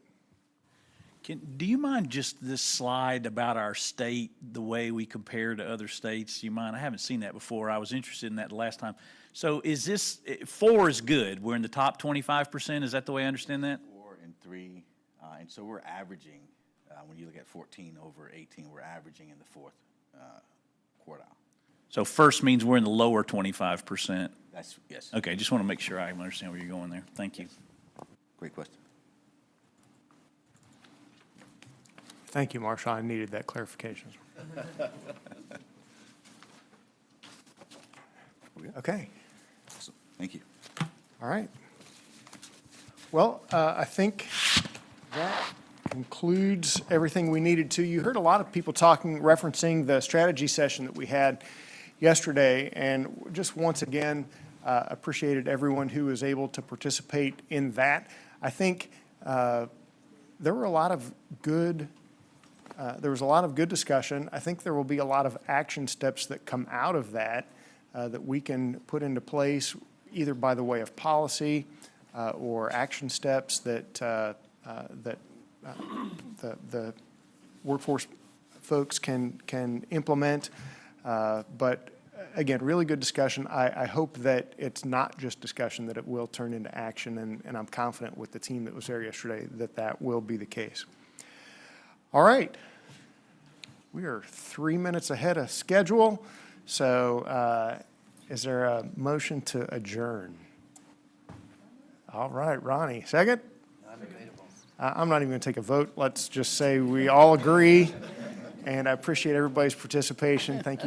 Do you mind just this slide about our state, the way we compare to other states? Do you mind? I haven't seen that before. I was interested in that the last time. So is this, 4 is good. We're in the top 25%. Is that the way I understand that? 4 and 3, and so we're averaging, when you look at 14 over 18, we're averaging in the fourth quartile. So first means we're in the lower 25%. That's, yes. Okay, just want to make sure I understand where you're going there. Thank you. Great question. Thank you, Marshall. I needed that clarification. Okay. Awesome. Thank you. All right. Well, I think that concludes everything we needed to. You heard a lot of people talking, referencing the strategy session that we had yesterday, and just once again, appreciated everyone who was able to participate in that. I think there were a lot of good there was a lot of good discussion. I think there will be a lot of action steps that come out of that that we can put into place either by the way of policy or action steps that the workforce folks can implement. But again, really good discussion. I hope that it's not just discussion, that it will turn into action, and I'm confident with the team that was there yesterday that that will be the case. All right. We are 3 minutes ahead of schedule. So is there a motion to adjourn? All right, Ronnie, second? I'm not even going to take a vote. Let's just say we all agree, and I appreciate everybody's participation. Thank you so